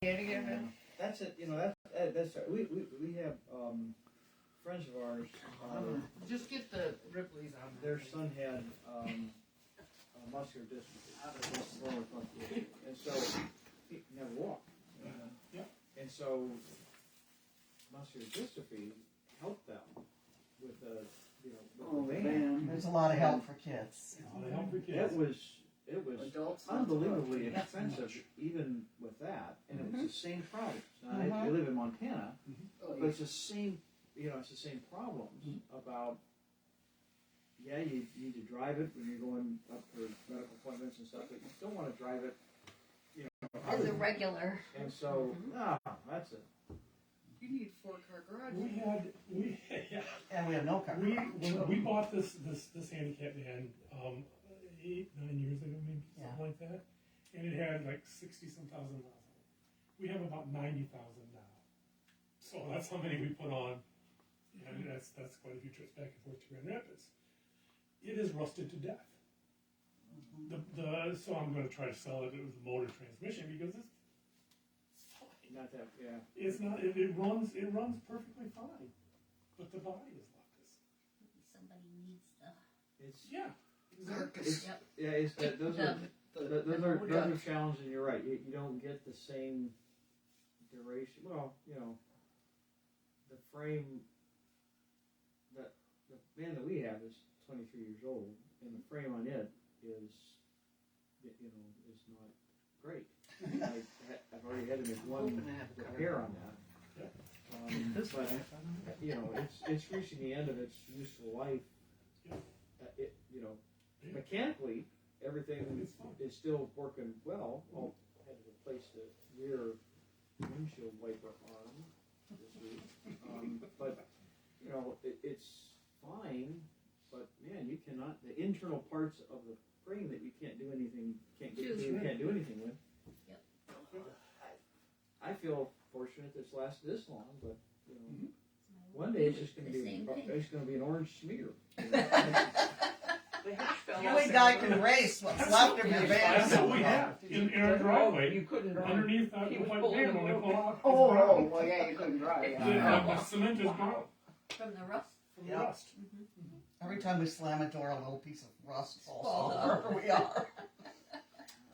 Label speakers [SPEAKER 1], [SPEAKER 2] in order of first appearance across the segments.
[SPEAKER 1] That's it. You know, that's we have friends of ours.
[SPEAKER 2] Just get the Ripley's on.
[SPEAKER 1] Their son had muscular dystrophy, and so he never walked. And so muscular dystrophy helped them with the van.
[SPEAKER 3] There's a lot of help for kids.
[SPEAKER 1] It was unbelievably expensive, even with that, and it was the same problems. Now, I live in Montana, but it's the same. It's the same problems about. Yeah, you need to drive it when you're going up for medical appointments and stuff, but you don't want to drive it.
[SPEAKER 4] As a regular.
[SPEAKER 1] And so, that's it.
[SPEAKER 2] You need 4-car garage.
[SPEAKER 3] And we have no car.
[SPEAKER 5] We bought this handicap van 8-9 years ago, maybe something like that, and it had like 60-some thousand miles on it. We have about 90,000 now, so that's how many we put on, and that's quite a few trips back and forth to Grand Rapids. It is rusted to death. So I'm going to try to sell it with a motor transmission because it's fine.
[SPEAKER 1] Not that, yeah.
[SPEAKER 5] It's not. It runs perfectly fine, but the body is like this.
[SPEAKER 4] Somebody needs the.
[SPEAKER 1] It's
[SPEAKER 2] Carcass.
[SPEAKER 1] it's that those are challenges. You're right. You don't get the same duration. Well, the frame the van that we have is 23 years old, and the frame on it is not great. I've already had to make one repair on that. But it's reaching the end of its useful life. Mechanically, everything is still working well. I had to replace the rear windshield wiper arm this week. But it's fine. But man, you cannot. The internal parts of the frame that you can't do anything with.
[SPEAKER 4] Yep.
[SPEAKER 1] I feel fortunate this lasted this long, but one day it's just going to be an orange smear.
[SPEAKER 3] You only guy can race what's left of your van.
[SPEAKER 5] That's what we have in our driveway.
[SPEAKER 2] You couldn't drive.
[SPEAKER 5] Underneath that white van when they pull off.
[SPEAKER 2] Oh, well, yeah, you couldn't drive.
[SPEAKER 5] The cement is gone.
[SPEAKER 4] From the rust?
[SPEAKER 5] From the rust.
[SPEAKER 3] Every time we slam a door, a little piece of rust falls off wherever we are.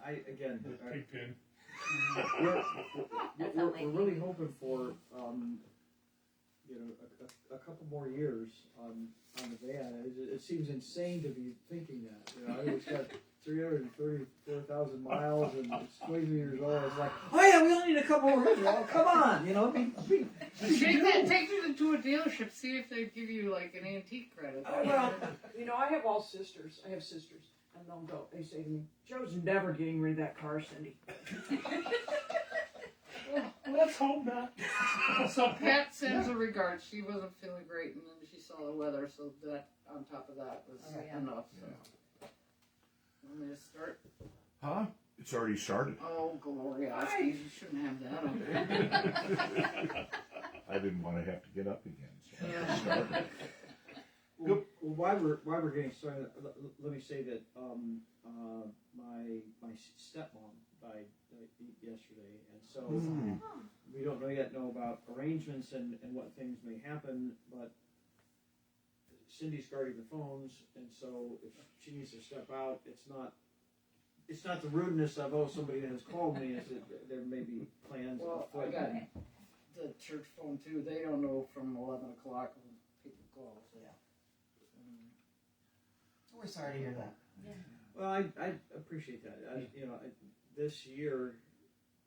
[SPEAKER 5] Pig pin.
[SPEAKER 1] We're really hoping for a couple more years on the van. It seems insane to be thinking that. It's got 334,000 miles and it's 23 years old. It's like, oh yeah, we only need a couple more years. Well, come on,
[SPEAKER 2] Take it to a dealership, see if they give you like an antique credit.
[SPEAKER 6] Oh, well, I have all sisters. I have sisters. And they'll go, they say to me, Joe's never getting rid of that car, Cindy.
[SPEAKER 5] Let's hope not.
[SPEAKER 2] So Pat sends her regards. She wasn't feeling great, and then she saw the weather, so that on top of that was enough. So. Want me to start?
[SPEAKER 7] Huh? It's already started.
[SPEAKER 2] Oh, glorious. You shouldn't have that on there.
[SPEAKER 7] I didn't want to have to get up again, so
[SPEAKER 2] Yeah.
[SPEAKER 7] I started.
[SPEAKER 1] Well, while we're getting started, let me say that my stepmom died yesterday, and so we don't know about arrangements and what things may happen, but Cindy's guarding the phones, and so if she needs to step out, it's not the rudeness of somebody has called me. It's that there may be plans.
[SPEAKER 2] Well, I got the church phone too. They don't know from 11 o'clock when people call. So.
[SPEAKER 3] Yeah. We're sorry to hear that.
[SPEAKER 4] Yeah.
[SPEAKER 1] Well, I appreciate that. This year,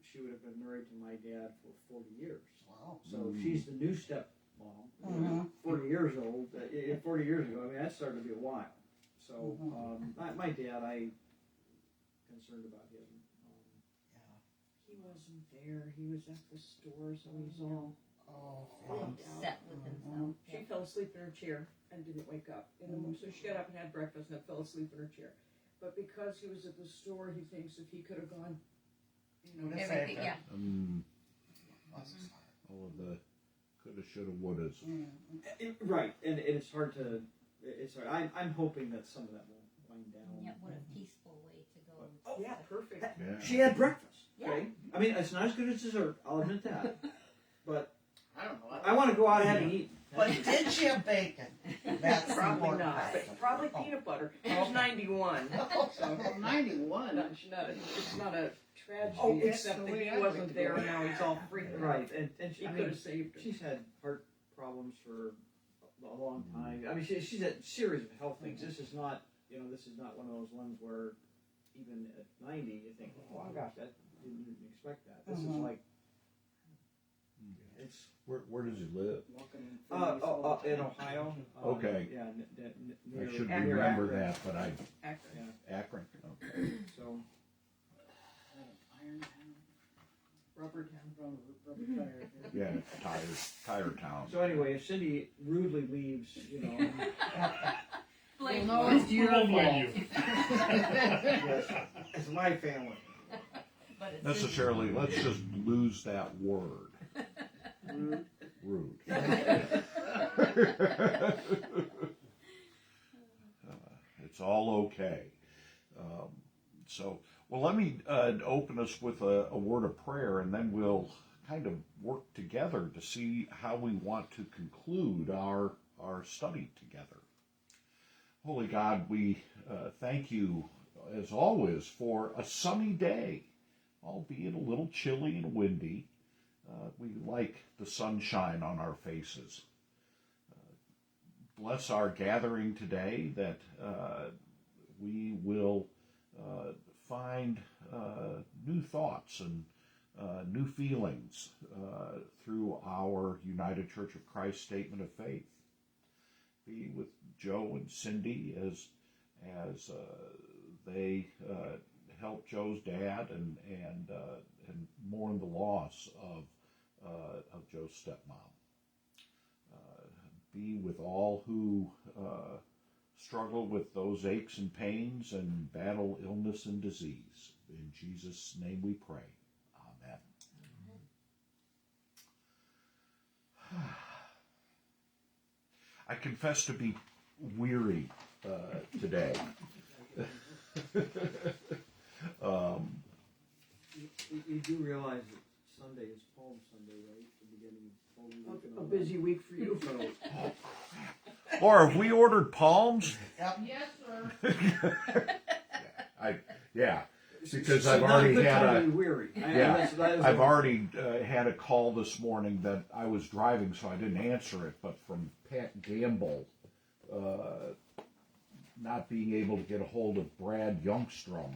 [SPEAKER 1] she would have been married to my dad for 40 years.
[SPEAKER 3] Wow.
[SPEAKER 1] So she's the new stepmom, 40 years old. 40 years ago, that started to be a while. So my dad, I concerned about him.
[SPEAKER 6] He wasn't there. He was at the store, so he's all
[SPEAKER 4] Upset with himself.
[SPEAKER 6] She fell asleep in her chair and didn't wake up in the morning. So she got up and had breakfast and then fell asleep in her chair. But because he was at the store, he thinks if he could have gone,
[SPEAKER 4] Everything, yeah.
[SPEAKER 7] All of the coulda, shoulda, wouldas.
[SPEAKER 1] Right, and it's hard to. It's hard. I'm hoping that some of that will wind down.
[SPEAKER 4] Yeah, what a peaceful way to go.
[SPEAKER 6] Oh yeah, perfect.
[SPEAKER 7] Yeah.
[SPEAKER 1] She had breakfast. Okay? I mean, it's not as good as dessert, I'll admit that. But
[SPEAKER 2] I don't know.
[SPEAKER 1] I want to go out ahead and eat.
[SPEAKER 3] But did she have bacon? That's the
[SPEAKER 6] Probably
[SPEAKER 3] important
[SPEAKER 6] not,
[SPEAKER 3] part.
[SPEAKER 6] but probably peanut butter. He was 91, so
[SPEAKER 2] 91.
[SPEAKER 6] it's not a tragedy,
[SPEAKER 1] Oh,
[SPEAKER 6] except
[SPEAKER 2] the
[SPEAKER 6] that
[SPEAKER 2] way
[SPEAKER 6] he
[SPEAKER 2] I
[SPEAKER 6] wasn't
[SPEAKER 2] like to
[SPEAKER 6] there,
[SPEAKER 2] go.
[SPEAKER 6] now he's all freaked out.
[SPEAKER 1] Right, and
[SPEAKER 6] He
[SPEAKER 1] I
[SPEAKER 6] could
[SPEAKER 1] mean,
[SPEAKER 6] have saved her.
[SPEAKER 1] she's had heart problems for a long time. I mean, she's had a series of health things. This is not, this is not one of those ones where even at 90 you think, oh my gosh, that didn't expect that. This is like, it's
[SPEAKER 7] Where does he live?
[SPEAKER 2] Walking in Phoenix all the
[SPEAKER 1] in
[SPEAKER 2] time.
[SPEAKER 1] Ohio.
[SPEAKER 7] Okay.
[SPEAKER 1] Yeah,
[SPEAKER 7] I
[SPEAKER 1] near,
[SPEAKER 7] should
[SPEAKER 6] Akron.
[SPEAKER 7] remember that, but
[SPEAKER 6] Akron.
[SPEAKER 1] Yeah,
[SPEAKER 7] Akron. Okay.
[SPEAKER 1] so
[SPEAKER 2] Iron Town.
[SPEAKER 6] Rubber town.
[SPEAKER 2] Rubber tire.
[SPEAKER 7] Yeah, tire town.
[SPEAKER 1] so anyway, if Cindy rudely leaves,
[SPEAKER 4] Blame
[SPEAKER 2] Well, no,
[SPEAKER 4] me.
[SPEAKER 2] it's
[SPEAKER 5] We
[SPEAKER 2] your
[SPEAKER 5] won't blame
[SPEAKER 2] fault.
[SPEAKER 5] you.
[SPEAKER 1] yes, it's my family.
[SPEAKER 4] But it's
[SPEAKER 7] Necessarily, let's just lose that word. Rude. It's all okay. Well, let me open us with a word of prayer, and then we'll kind of work together to see how we want to conclude our study together. Holy God, we thank you, as always, for a sunny day, albeit a little chilly and windy. We like the sunshine on our faces. Bless our gathering today, that we will find new thoughts and new feelings through our United Church of Christ statement of faith. Be with Joe and Cindy as they help Joe's dad and mourn the loss of Joe's stepmom. Be with all who struggle with those aches and pains and battle illness and disease. In Jesus' name we pray. Amen. I confess to be weary today.
[SPEAKER 1] You do realize that Sunday is Palm Sunday, right? The beginning of Palm Week.
[SPEAKER 6] A busy week for you.
[SPEAKER 1] So,
[SPEAKER 7] Or have we ordered palms?
[SPEAKER 3] Yep.
[SPEAKER 2] Yes, sir.
[SPEAKER 7] Yeah, because
[SPEAKER 1] so
[SPEAKER 7] I've
[SPEAKER 1] not
[SPEAKER 7] already
[SPEAKER 1] good
[SPEAKER 7] had
[SPEAKER 1] time
[SPEAKER 7] a
[SPEAKER 1] to be weary.
[SPEAKER 7] yeah.
[SPEAKER 1] That is
[SPEAKER 7] I've already had a call this morning that I was driving, so I didn't answer it. But from Pat Gamble, not being able to get a hold of Brad Youngstrom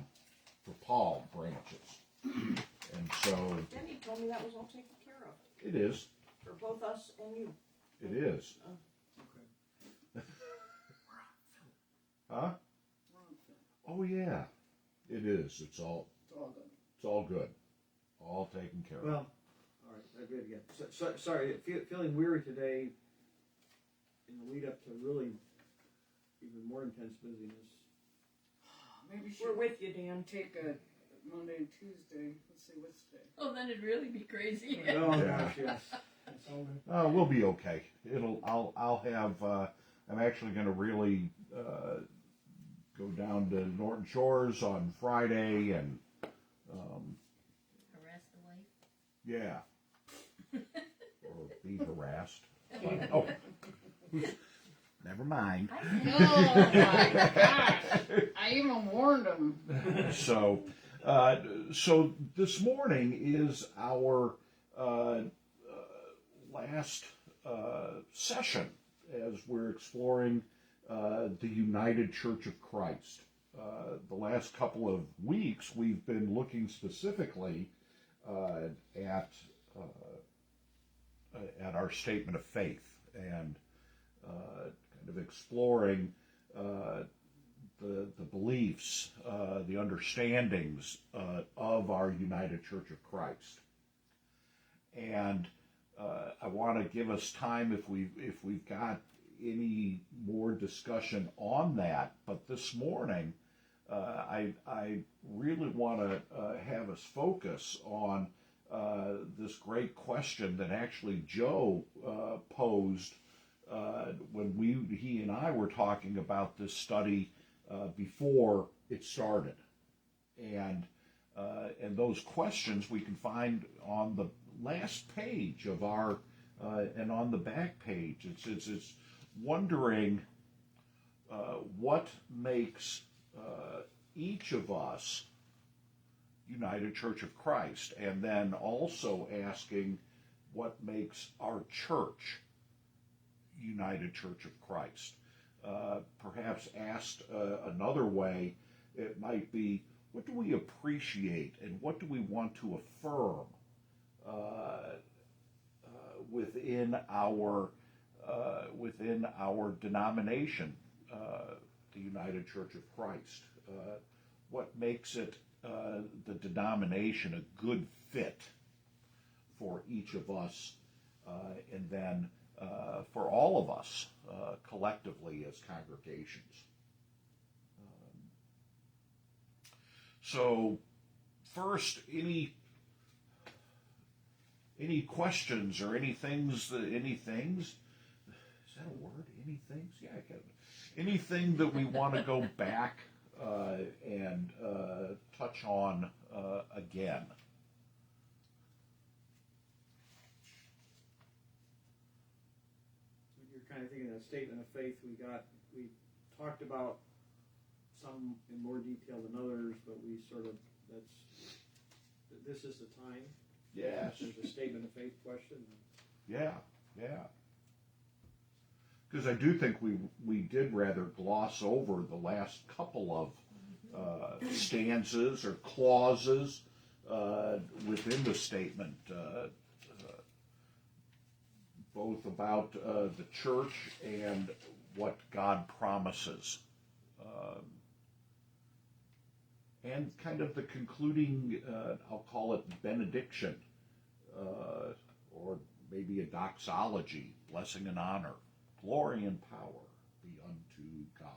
[SPEAKER 7] for palm branches, and so
[SPEAKER 6] Danny told me that was all taken care of,
[SPEAKER 7] it is.
[SPEAKER 6] for both us and you.
[SPEAKER 7] It is. Huh? Oh yeah, it is. It's all good. All taken care of.
[SPEAKER 1] Well, all right, good again. Sorry, feeling weary today in the lead up to really even more intense busyness.
[SPEAKER 2] Maybe she
[SPEAKER 6] We're with you, Dan.
[SPEAKER 2] take a Monday and Tuesday. Let's see what's today.
[SPEAKER 4] Oh, then it'd really be crazy.
[SPEAKER 1] Oh
[SPEAKER 7] Yeah.
[SPEAKER 1] gosh, yes.
[SPEAKER 7] We'll be okay. I'll have. I'm actually going to really go down to Norton Shores on Friday and.
[SPEAKER 4] Harass the wife.
[SPEAKER 7] Yeah. Or be harassed. But, oh, never mind.
[SPEAKER 2] No, my gosh. I even warned him.
[SPEAKER 7] So this morning is our last session as we're exploring the United Church of Christ. The last couple of weeks, we've been looking specifically at our statement of faith and kind of exploring the beliefs, the understandings of our United Church of Christ. And I want to give us time if we've got any more discussion on that. But this morning, I really want to have us focus on this great question that actually Joe posed when he and I were talking about this study before it started. And And those questions we can find on the last page of our, and on the back page. It's wondering what makes each of us United Church of Christ, and then also asking what makes our church United Church of Christ. Perhaps asked another way, it might be, what do we appreciate and what do we want to affirm within our denomination, the United Church of Christ? What makes it the denomination a good fit for each of us, and then for all of us collectively as congregations? So, first, any questions or any things? Is that a word? Any things? Yeah, I can. Anything that we want to go back and touch on again?
[SPEAKER 1] You're kind of thinking of a statement of faith we talked about some in more detail than others, but we sort of, this is the time.
[SPEAKER 7] Yes.
[SPEAKER 1] There's a statement of faith question.
[SPEAKER 7] Yeah. Because I do think we did rather gloss over the last couple of stanzas or clauses within the statement, both about the church and what God promises. And kind of the concluding, I'll call it benediction, or maybe a doxology, blessing and honor, glory and power be unto God.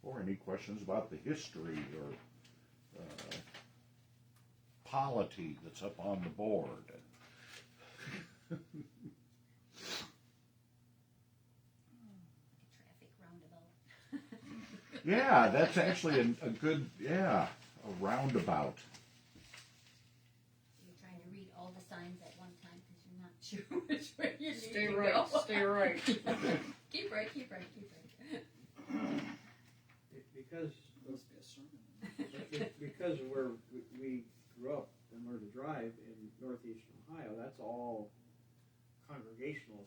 [SPEAKER 7] Or any questions about the history or polity that's up on the board.
[SPEAKER 8] Traffic roundabout.
[SPEAKER 7] Yeah, that's actually a good, a roundabout.
[SPEAKER 8] You're trying to read all the signs at one time because you're not sure which way you need
[SPEAKER 2] Stay
[SPEAKER 8] to
[SPEAKER 2] right,
[SPEAKER 8] go.
[SPEAKER 2] stay right.
[SPEAKER 8] Keep right.
[SPEAKER 1] Because
[SPEAKER 2] Must be a sermon.
[SPEAKER 1] because where we grew up and learned to drive in northeastern Ohio, that's all Congregational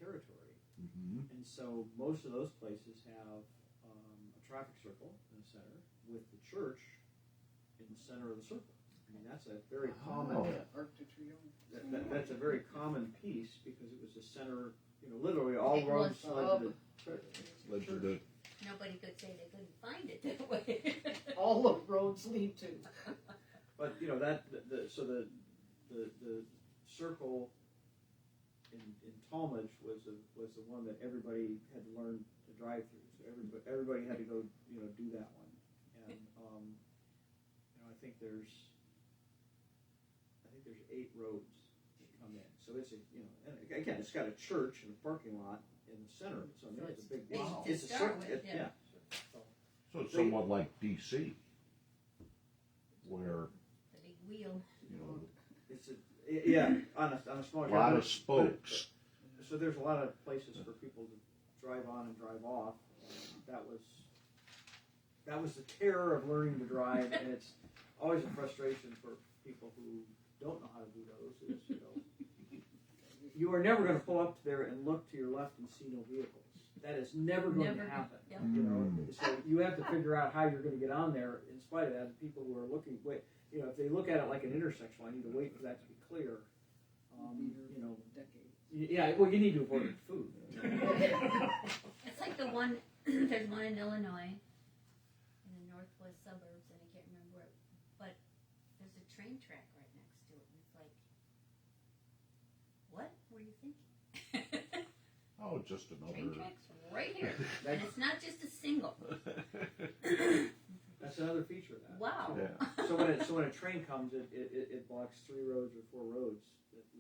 [SPEAKER 1] territory.
[SPEAKER 7] Mm-hmm.
[SPEAKER 1] And so most of those places have a traffic circle in the center with the church in the center of the circle. I mean, that's a very common. That's a very common piece because it was the center. Literally all
[SPEAKER 8] It
[SPEAKER 1] roads
[SPEAKER 8] was
[SPEAKER 1] led to the church.
[SPEAKER 8] Nobody could say they couldn't find it that way.
[SPEAKER 2] All the roads lead to.
[SPEAKER 1] But the circle in Talmadge was the one that everybody had to learn to drive through. So everybody had to go do that one. And I think there's 8 roads that come in. So it's and again it's got a church and a parking lot in the center of it. So it's a big
[SPEAKER 8] big to
[SPEAKER 1] it's a
[SPEAKER 8] start
[SPEAKER 1] circle.
[SPEAKER 8] with, yeah.
[SPEAKER 7] So it's somewhat like DC, where
[SPEAKER 8] The big wheel.
[SPEAKER 1] It's on a smaller
[SPEAKER 7] a lot of spokes.
[SPEAKER 1] So there's a lot of places for people to drive on and drive off. And that was the terror of learning to drive, and it's always a frustration for people who don't know how to do those. Is you are never going to pull up there and look to your left and see no vehicles. That is never going to happen.
[SPEAKER 8] Yep.
[SPEAKER 1] So you have to figure out how you're going to get on there. In spite of that, the people who are looking, if they look at it like an intersection, I need to wait for that to be clear. Yeah, well, you need to avoid food.
[SPEAKER 8] It's like the one, there's one in Illinois, in the northwest suburbs, and I can't remember where, but there's a train track right next to it, and it's like, what were you thinking?
[SPEAKER 7] Oh, just
[SPEAKER 8] Train
[SPEAKER 7] another.
[SPEAKER 8] tracks right here. And it's not just a single.
[SPEAKER 1] That's another feature of that.
[SPEAKER 8] Wow.
[SPEAKER 7] Yeah.
[SPEAKER 1] So when a train comes, it blocks 3 roads or 4 roads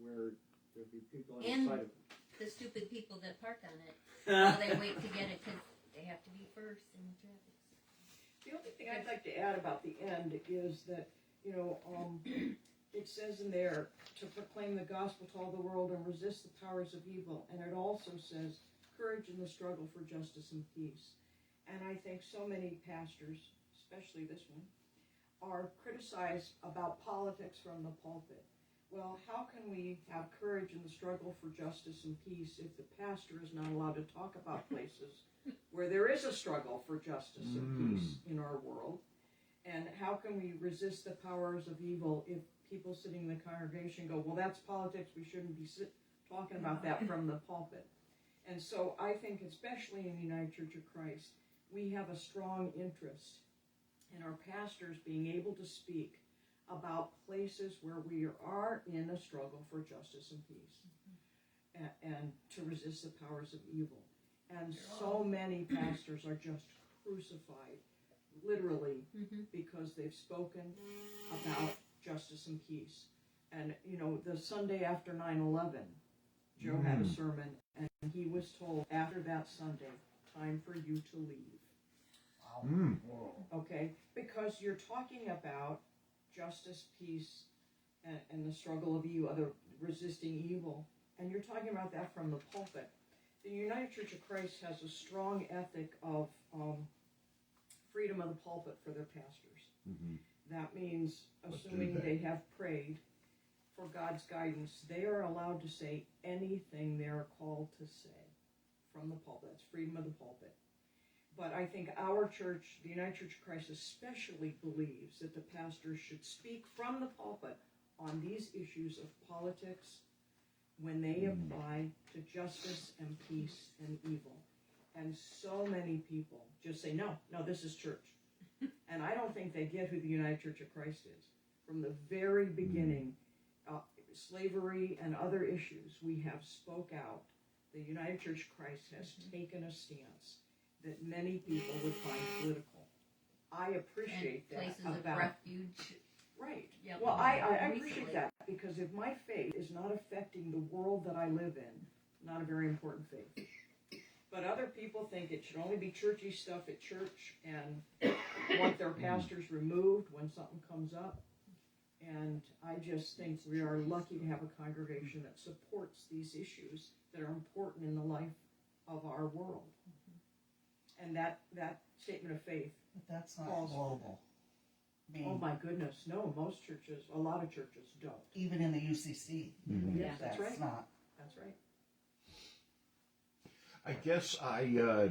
[SPEAKER 1] where there'd be people on the
[SPEAKER 8] And
[SPEAKER 1] side of it.
[SPEAKER 8] the stupid people that park on it, while they wait to get it because they have to be first in the traffic.
[SPEAKER 6] The only thing I'd like to add about the end is that, it says in there to proclaim the gospel to all the world and resist the powers of evil. And it also says courage in the struggle for justice and peace. And I think so many pastors, especially this one, are criticized about politics from the pulpit. Well, how can we have courage in the struggle for justice and peace if the pastor is not allowed to talk about places where there is a struggle for justice and peace in our world? And how can we resist the powers of evil if people sitting in the congregation go, well, that's politics, we shouldn't be talking about that from the pulpit. And so I think, especially in the United Church of Christ, we have a strong interest in our pastors being able to speak about places where we are in a struggle for justice and peace, and to resist the powers of evil. And so many pastors are just crucified, literally, because they've spoken about justice and peace. And, the Sunday after 9/11, Joe had a sermon, and he was told after that Sunday, time for you to leave. Okay? Because you're talking about justice, peace, and the struggle of evil, resisting evil, and you're talking about that from the pulpit. The United Church of Christ has a strong ethic of freedom of the pulpit for their pastors. That means, assuming they have prayed for God's guidance, they are allowed to say anything they're called to say from the pulpit. That's freedom of the pulpit. But I think our church, the United Church of Christ especially, believes that the pastor should speak from the pulpit on these issues of politics when they apply to justice and peace and evil. And so many people just say, no, this is church. And I don't think they get who the United Church of Christ is. From the very beginning, slavery and other issues, we have spoke out. The United Church of Christ has taken a stance that many people would find political. I appreciate
[SPEAKER 8] And
[SPEAKER 6] that
[SPEAKER 8] places
[SPEAKER 6] about
[SPEAKER 8] of refuge.
[SPEAKER 6] Right.
[SPEAKER 8] Yep.
[SPEAKER 6] Well, I
[SPEAKER 8] Recently.
[SPEAKER 6] appreciate that, because if my faith is not affecting the world that I live in, not a very important faith. But other people think it should only be churchy stuff at church and want their pastors removed when something comes up. And I just think we are lucky to have a congregation that supports these issues that are important in the life of our world. And that statement of faith.
[SPEAKER 3] But that's not
[SPEAKER 6] False.
[SPEAKER 3] global. I mean,
[SPEAKER 6] Oh my goodness, no, most churches, a lot of churches don't.
[SPEAKER 3] even in the UCC,
[SPEAKER 6] Yes, that's right.
[SPEAKER 3] not.
[SPEAKER 6] That's right.
[SPEAKER 7] I guess I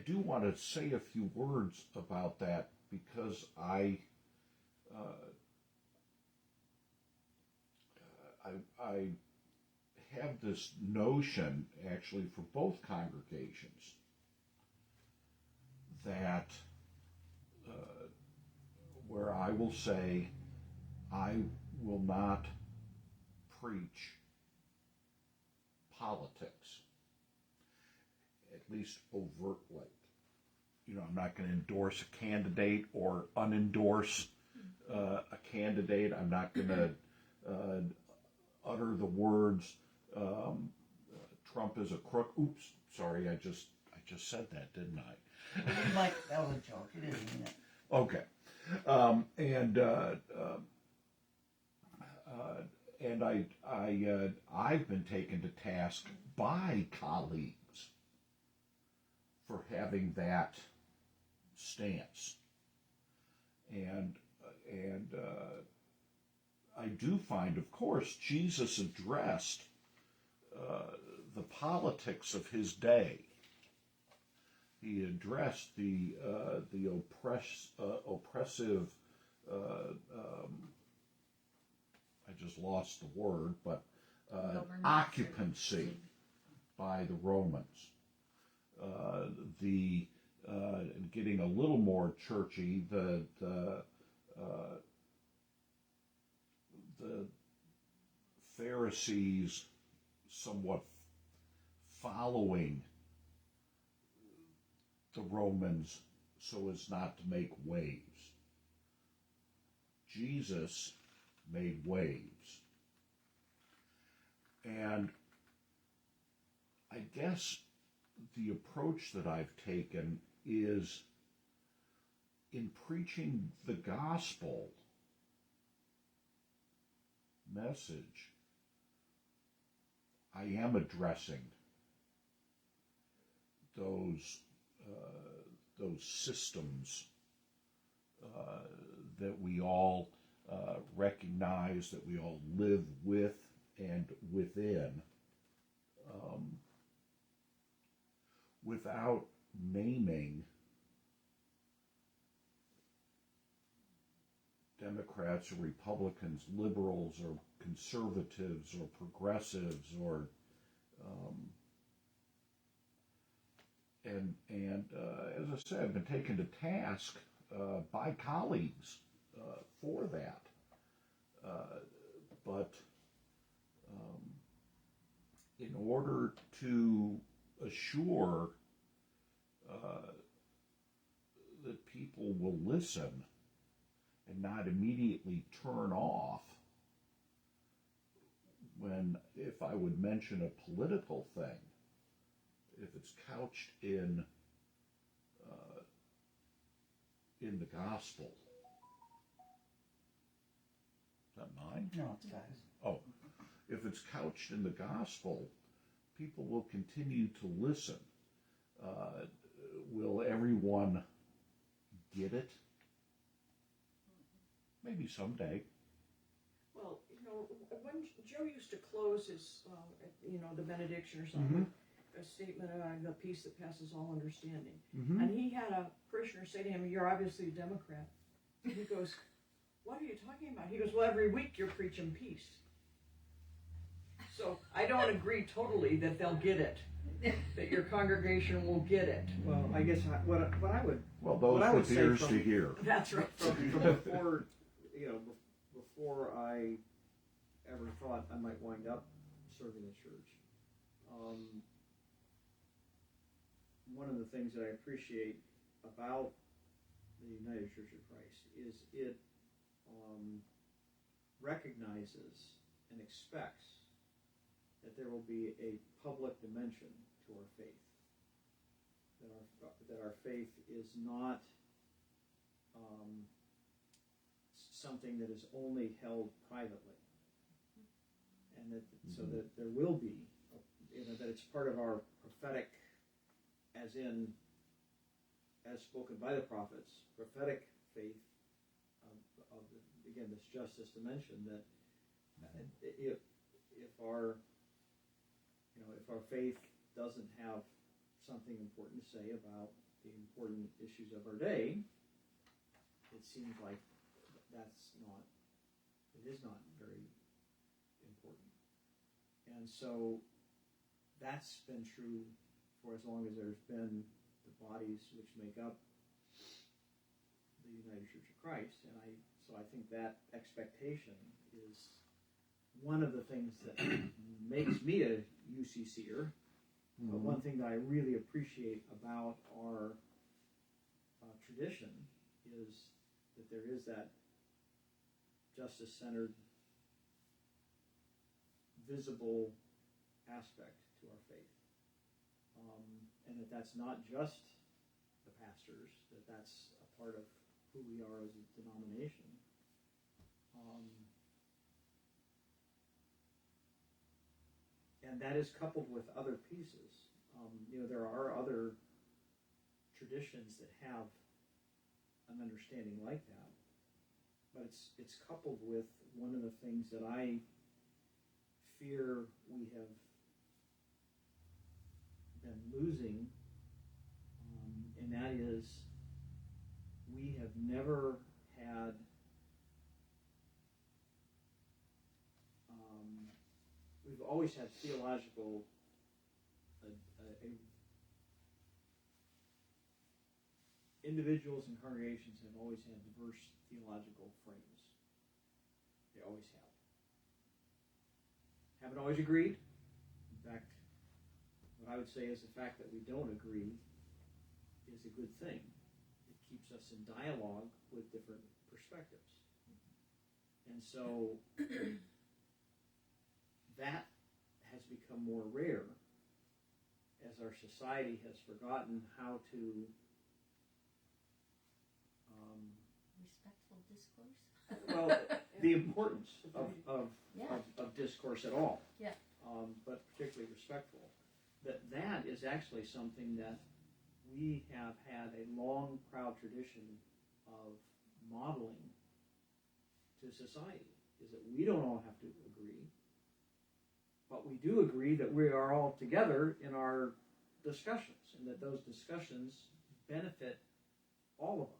[SPEAKER 7] do want to say a few words about that, because I have this notion, actually, for both congregations, that where I will say, I will not preach politics, at least overtly. I'm not going to endorse a candidate or unendorse a candidate. I'm not going to utter the words, Trump is a crook. Oops, sorry, I just said that, didn't I?
[SPEAKER 3] That was a joke. You didn't mean it.
[SPEAKER 7] Okay. And I've been taken to task by colleagues for having that stance, and I do find, of course, Jesus addressed the politics of his day. He addressed the oppressive. I just lost the word, but occupancy by the Romans. Getting a little more churchy, the Pharisees' somewhat following the Romans so as not to make waves. Jesus made waves. And I guess the approach that I've taken is in preaching the gospel message, I am addressing those systems that we all recognize, that we all live with and within, without naming Democrats or Republicans, liberals or conservatives or progressives, or as I said, I've been taken to task by colleagues for that. But in order to assure that people will listen and not immediately turn off if I would mention a political thing, if it's couched in the gospel. Is that mine?
[SPEAKER 3] No, it's guys.
[SPEAKER 7] Oh, if it's couched in the gospel, people will continue to listen. Will everyone get it? Maybe someday.
[SPEAKER 6] Well, when Joe used to close his, the benediction or something, a statement of the peace that passes all understanding.
[SPEAKER 7] Mm-hmm.
[SPEAKER 6] And he had a parishioner say to him, "You're obviously a Democrat." And he goes, "What are you talking about?" He goes, "Well, every week you're preaching peace." So I don't agree totally that they'll get it, that your congregation will get it.
[SPEAKER 1] Well, I guess what I would
[SPEAKER 7] Well, those
[SPEAKER 1] what I would
[SPEAKER 7] with
[SPEAKER 1] say
[SPEAKER 7] ears
[SPEAKER 1] from-
[SPEAKER 7] to hear.
[SPEAKER 6] That's right.
[SPEAKER 1] from before, before I ever thought I might wind up serving the church. One of the things that I appreciate about the United Church of Christ is it recognizes and expects that there will be a public dimension to our faith. That our faith is not something that is only held privately, and that so that there will be, that it's part of our prophetic, as spoken by the prophets, prophetic faith of again this justice dimension. That if our faith doesn't have something important to say about the important issues of our day, it seems like it is not very important. And so that's been true for as long as there's been the bodies which make up the United Church of Christ. And I think that expectation is one of the things that makes me a UCCer. But one thing that I really appreciate about our tradition is that there is that justice-centered, visible aspect to our faith. And that's not just the pastors, that's a part of who we are as a denomination. And that is coupled with other pieces. There are other traditions that have an understanding like that, but it's coupled with one of the things that I fear we have been losing, and that is we have never had we've always had theological individuals and congregations have always had diverse theological frames. They always have. Haven't always agreed, fact, what I would say is the fact that we don't agree is a good thing. It keeps us in dialogue with different perspectives. And so that has become more rare as our society has forgotten how to
[SPEAKER 8] Respectful discourse.
[SPEAKER 1] well, the importance of discourse at all.
[SPEAKER 8] Yeah.
[SPEAKER 1] But particularly respectful. That is actually something that we have had a long, proud tradition of modeling to society. Is that we don't all have to agree, but we do agree that we are all together in our discussions, and that those discussions benefit all of us.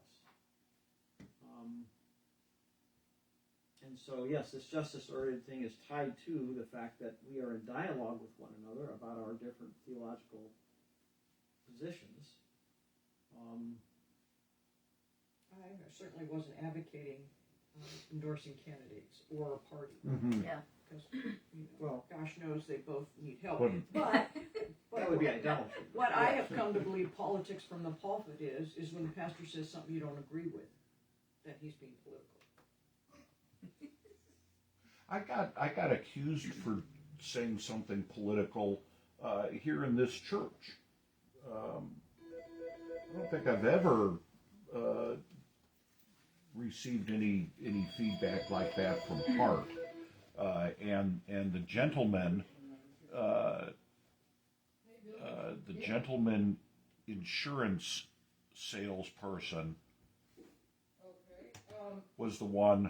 [SPEAKER 1] And so, yes, this justice-oriented thing is tied to the fact that we are in dialogue with one another about our different theological positions.
[SPEAKER 6] I certainly wasn't advocating endorsing candidates or a party.
[SPEAKER 7] Mm-hmm.
[SPEAKER 8] Yeah.
[SPEAKER 6] Because, well, gosh knows they both need help.
[SPEAKER 7] But-
[SPEAKER 6] But
[SPEAKER 1] That would be idolatry.
[SPEAKER 6] what I have come to believe politics from the pulpit is when the pastor says something you don't agree with, then he's being political.
[SPEAKER 7] I got accused for saying something political here in this church. I don't think I've ever received any feedback like that from Hart. And the gentleman insurance salesperson was the one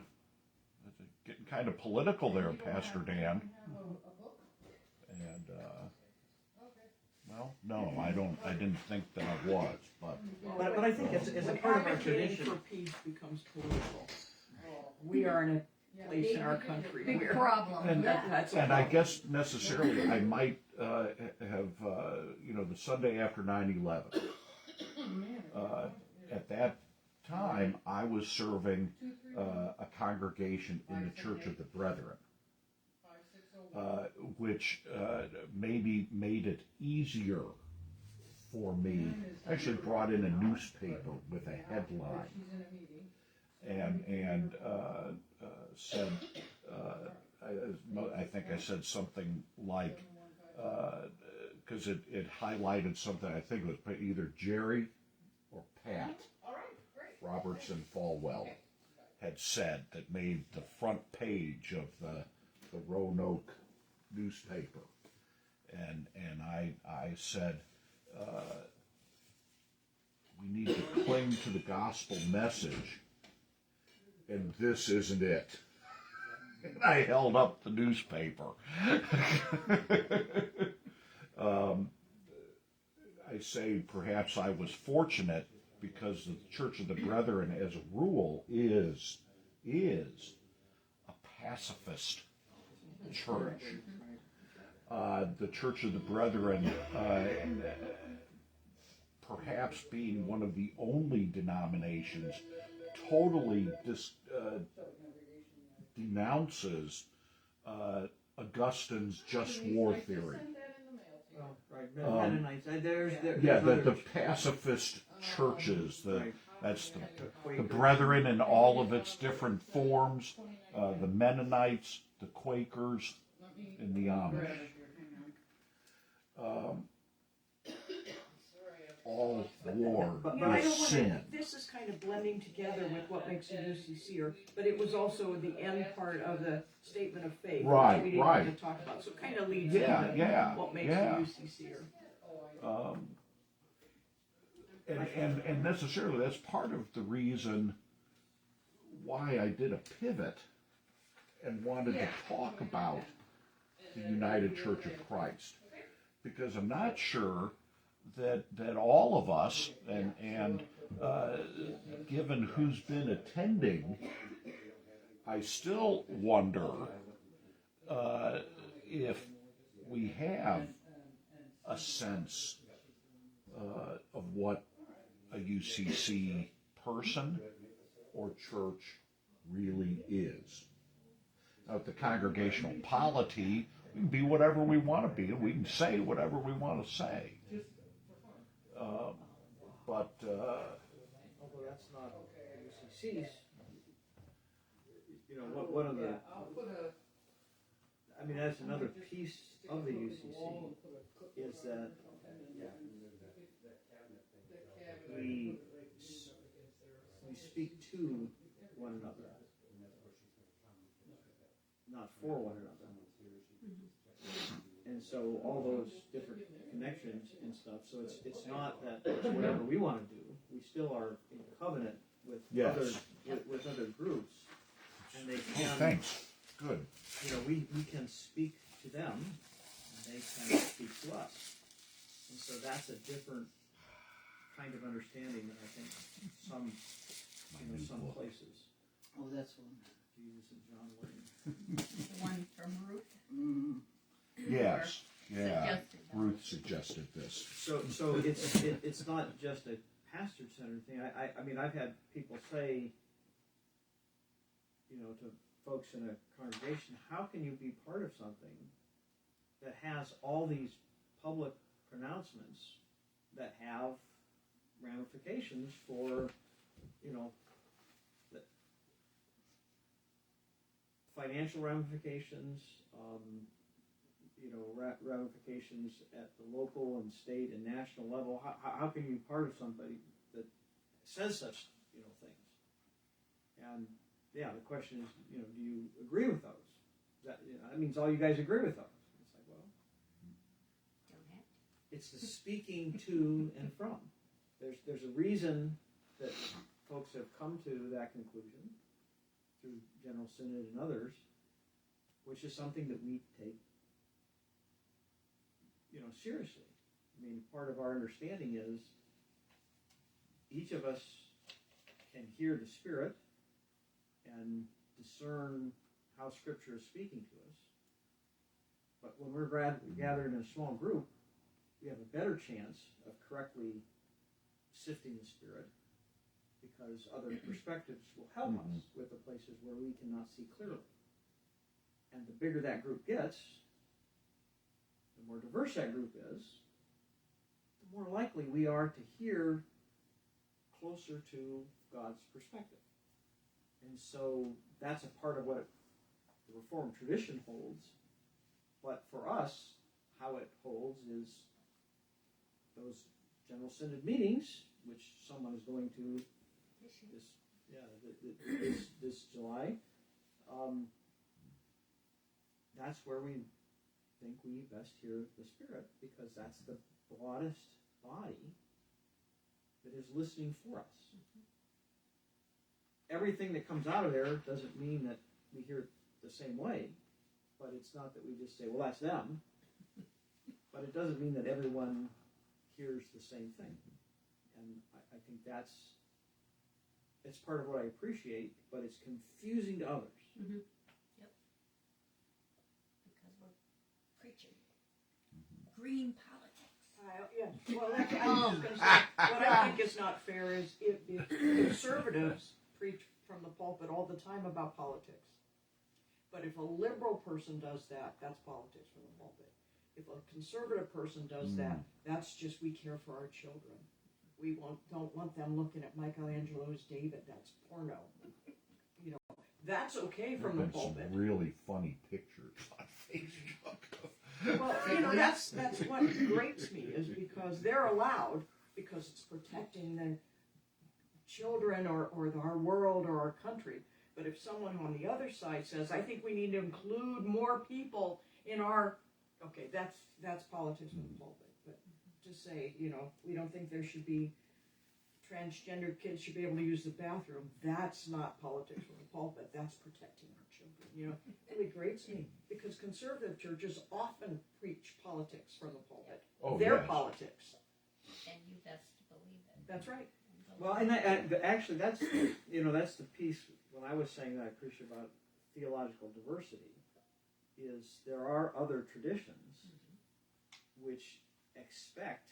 [SPEAKER 7] getting kind of political there, Pastor Dan. And well, no, I didn't think that I was, but
[SPEAKER 1] But I think it's a
[SPEAKER 6] When
[SPEAKER 1] part of our
[SPEAKER 6] advocating
[SPEAKER 1] tradition.
[SPEAKER 6] for peace becomes political. We are in a place in our country
[SPEAKER 8] Big
[SPEAKER 6] where
[SPEAKER 8] problem.
[SPEAKER 7] and
[SPEAKER 8] Yeah.
[SPEAKER 6] that's a
[SPEAKER 7] and I
[SPEAKER 6] problem.
[SPEAKER 7] guess necessarily I might have the Sunday after 9/11. At that time, I was serving a congregation in the Church of the Brethren, which maybe made it easier for me. I actually brought in a newspaper with a headline and said, I think I said something like, because it highlighted something, I think it was either Jerry or Pat Robertson Falwell had said that made the front page of the Roanoke newspaper. And I said, we need to cling to the gospel message, and this isn't it. And I held up the newspaper. I say perhaps I was fortunate because the Church of the Brethren, as a rule, is a pacifist church. The Church of the Brethren, perhaps being one of the only denominations, totally denounces Augustine's just war theory.
[SPEAKER 1] Well, right, Mennonites. There's
[SPEAKER 7] Yeah, the
[SPEAKER 1] others.
[SPEAKER 7] pacifist churches,
[SPEAKER 1] Right.
[SPEAKER 7] that's the
[SPEAKER 1] Quakers.
[SPEAKER 7] Brethren in all of its different forms, the Mennonites, the Quakers, and the Amish. All war
[SPEAKER 1] But
[SPEAKER 6] You know, I
[SPEAKER 7] is
[SPEAKER 6] don't want
[SPEAKER 7] sin.
[SPEAKER 6] this is kind of blending together with what makes a UCCer, but it was also the end part of the statement of faith,
[SPEAKER 7] Right,
[SPEAKER 6] which we didn't
[SPEAKER 7] right.
[SPEAKER 6] get to talk about. So it kind of leads
[SPEAKER 7] Yeah,
[SPEAKER 6] into
[SPEAKER 7] yeah,
[SPEAKER 6] what makes
[SPEAKER 7] yeah.
[SPEAKER 6] a UCCer.
[SPEAKER 7] And necessarily that's part of the reason why I did a pivot and wanted to talk about the United Church of Christ, because I'm not sure that all of us, and given who's been attending, I still wonder if we have a sense of what a UCC person or church really is. Now, at the Congregational polity, We can be whatever we want to be, and we can say whatever we want to say.
[SPEAKER 1] Although that's not UCC's, one of the, I mean, that's another piece of the UCC, is that we speak to one another, not for one another. And so all those different connections and stuff, so it's not that it's whatever we want to do. We still are in covenant with with other groups, and they can.
[SPEAKER 7] Thanks. Good.
[SPEAKER 1] We can speak to them, and they can speak to us, and so that's a different kind of understanding than I think some places.
[SPEAKER 2] Oh, that's one.
[SPEAKER 1] Jesus and John Wayne.
[SPEAKER 4] The one from Ruth.
[SPEAKER 2] Mm.
[SPEAKER 7] Yes. Yeah.
[SPEAKER 4] Suggested that.
[SPEAKER 7] Ruth suggested this.
[SPEAKER 1] So it's not just a pastor-centered thing. I mean, I've had people say, to folks in a congregation, how can you be part of something that has all these public pronouncements that have ramifications for, the financial ramifications, ramifications at the local and state and national level. How can you be part of somebody that says such, things? And yeah, the question is, do you agree with those? That means all you guys agree with those. It's like, well,
[SPEAKER 8] Don't have to.
[SPEAKER 1] it's the speaking to and from. There's a reason that folks have come to that conclusion through General Synod and others, which is something that we take seriously. I mean, part of our understanding is each of us can hear the Spirit and discern how Scripture is speaking to us. But when we're gathered in a small group, we have a better chance of correctly sifting the Spirit, because other perspectives will help us with the places where we cannot see clearly. And the bigger that group gets, the more diverse that group is, the more likely we are to hear closer to God's perspective. And so that's a part of what the Reformed tradition holds. But for us, how it holds is those General Synod meetings, which someone is going to this July. That's where we think we best hear the Spirit, because that's the broadest body that is listening for us. Everything that comes out of there doesn't mean that we hear it the same way, but it's not that we just say, well, that's them. But it doesn't mean that everyone hears the same thing. And I think it's part of what I appreciate, but it's confusing to others.
[SPEAKER 8] Mm-hmm. Yep. Because we're preaching green politics.
[SPEAKER 6] Well, that's, I was just going to say, what I think is not fair is if conservatives preach from the pulpit all the time about politics. But if a liberal person does that, that's politics from the pulpit. If a conservative person does that, that's just, we care for our children. We don't want them looking at Michelangelo's David. That's porno. That's okay from the pulpit.
[SPEAKER 7] Some really funny pictures on Facebook.
[SPEAKER 6] Well, that's what grates me, is because they're allowed, because it's protecting the children or our world or our country. But if someone on the other side says, I think we need to include more people in our, okay, that's politics from the pulpit. But to say, we don't think there should be transgender kids should be able to use the bathroom, that's not politics from the pulpit. That's protecting our children. It really grates me, because conservative churches often preach politics from the pulpit. Their politics.
[SPEAKER 8] And you best believe it.
[SPEAKER 6] That's right.
[SPEAKER 1] Well, and actually, that's that's the piece when I was saying that I appreciate about theological diversity, is there are other traditions which expect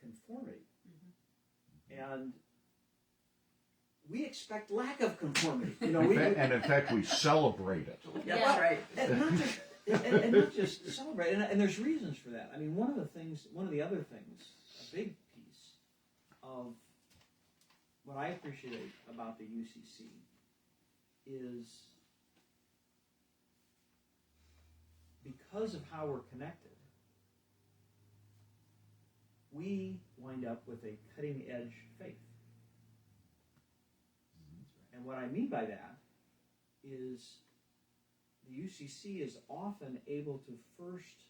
[SPEAKER 1] conformity, and we expect lack of conformity.
[SPEAKER 7] And in fact, we celebrate it.
[SPEAKER 6] That's right. And not just
[SPEAKER 1] and not just celebrate, and there's reasons for that. I mean, one of the other things, a big piece of what I appreciate about the UCC is because of how we're connected, we wind up with a cutting edge faith. And what I mean by that is the UCC is often able to first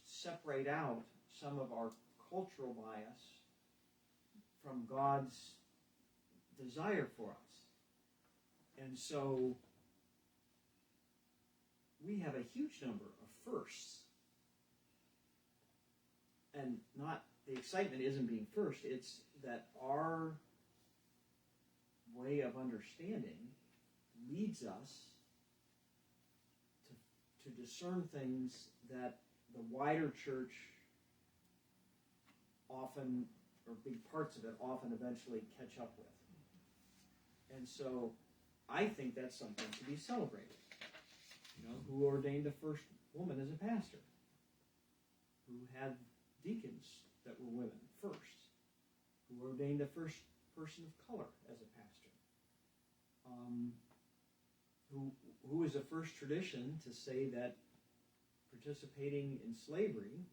[SPEAKER 1] separate out some of our cultural bias from God's desire for us. And so we have a huge number of firsts. And not, the excitement isn't being first, it's that our way of understanding leads us to discern things that the wider church often, or big parts of it often eventually catch up with. And so I think that's something to be celebrated. You know, who ordained the first woman as a pastor? Who had deacons that were women first? Who ordained the first person of color as a pastor? Who was the first tradition to say that participating in slavery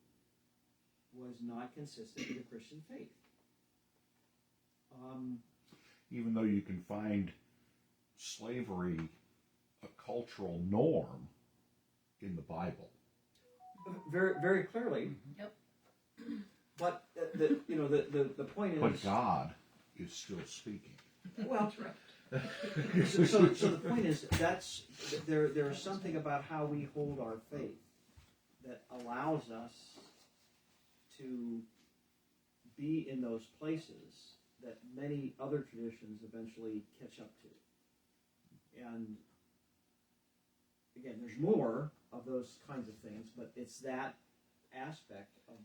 [SPEAKER 1] was not consistent with the Christian faith?
[SPEAKER 7] Even though you can find slavery a cultural norm in the Bible.
[SPEAKER 1] Very, very clearly.
[SPEAKER 2] Yep.
[SPEAKER 1] But the point is.
[SPEAKER 7] But God is still speaking.
[SPEAKER 1] Well, so the point is there is something about how we hold our faith that allows us to be in those places that many other traditions eventually catch up to. And again, there's more of those kinds of things, but it's that aspect of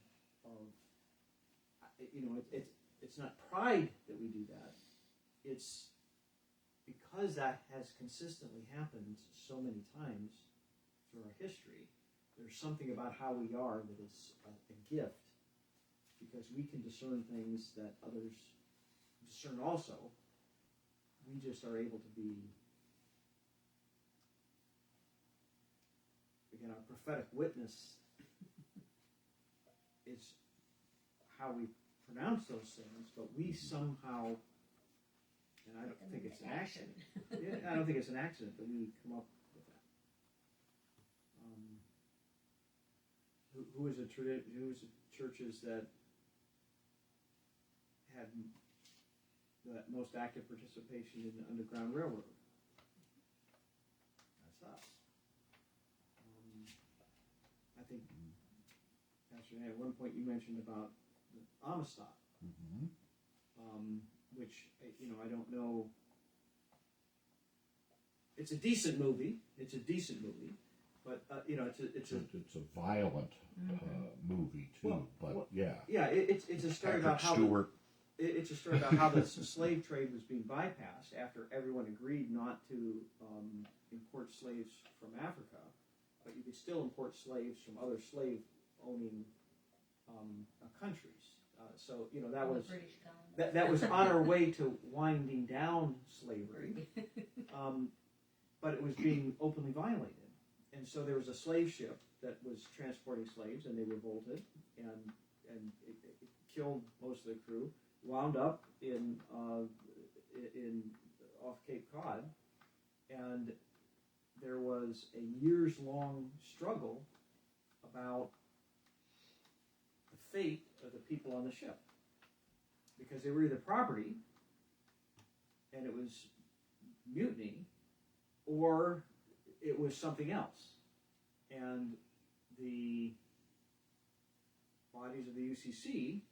[SPEAKER 1] it's not pride that we do that. It's because that has consistently happened so many times through our history. There's something about how we are that is a gift, because we can discern things that others discern also. We just are able to be, again, our prophetic witness is how we pronounce those things, but we somehow, and I don't think it's an accident. I don't think it's an accident that we come up with that. Who is the churches that had the most active participation in the Underground Railroad? That's us. I think, Pastor, at one point you mentioned about the Amistad, which, I don't know. It's a decent movie. But it's a
[SPEAKER 7] violent movie too.
[SPEAKER 1] It's a story about how it's a story about how the slave trade was being bypassed after everyone agreed not to import slaves from Africa, but you could still import slaves from other slave-owning countries. So that was on our way to winding down slavery, but it was being openly violated. And so there was a slave ship that was transporting slaves, and they revolted, and it killed most of the crew. Wound up in off Cape Cod, and there was a years-long struggle about the fate of the people on the ship, because they were either property, and it was mutiny, or it was something else. And the bodies of the UCC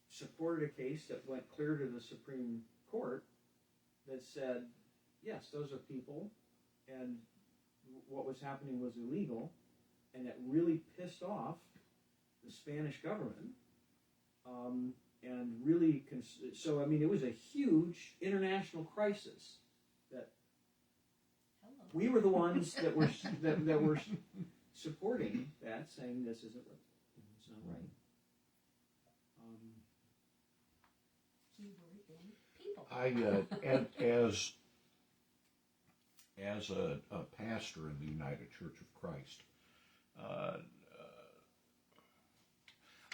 [SPEAKER 1] supported a case that went clear to the Supreme Court that said, yes, those are people, and what was happening was illegal, and it really pissed off the Spanish government, and really, it was a huge international crisis that we were the ones that were that were supporting that, saying this isn't right. It's not right.
[SPEAKER 8] Keyword then, people.
[SPEAKER 7] As a pastor in the United Church of Christ,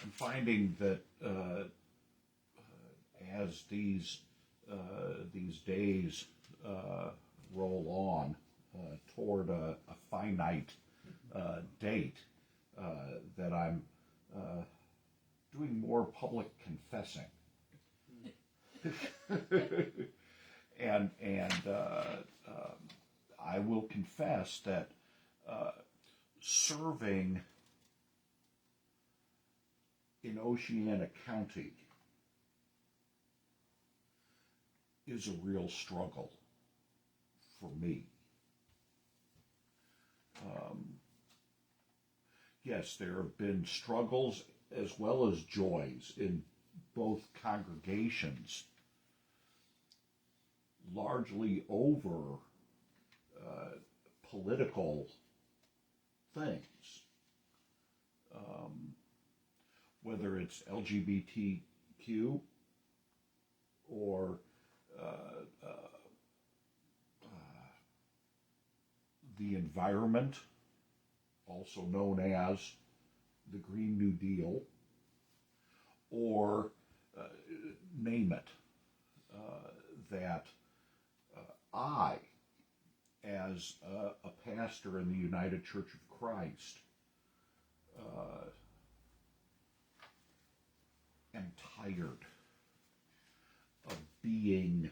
[SPEAKER 7] I'm finding that as these days roll on toward a finite date, that I'm doing more public confessing. and I will confess that serving in Oceana County is a real struggle for me. Yes, there have been struggles as well as joys in both congregations, largely over political things, whether it's LGBTQ or the environment, also known as the Green New Deal, or name it, that I, as a pastor in the United Church of Christ, am tired of being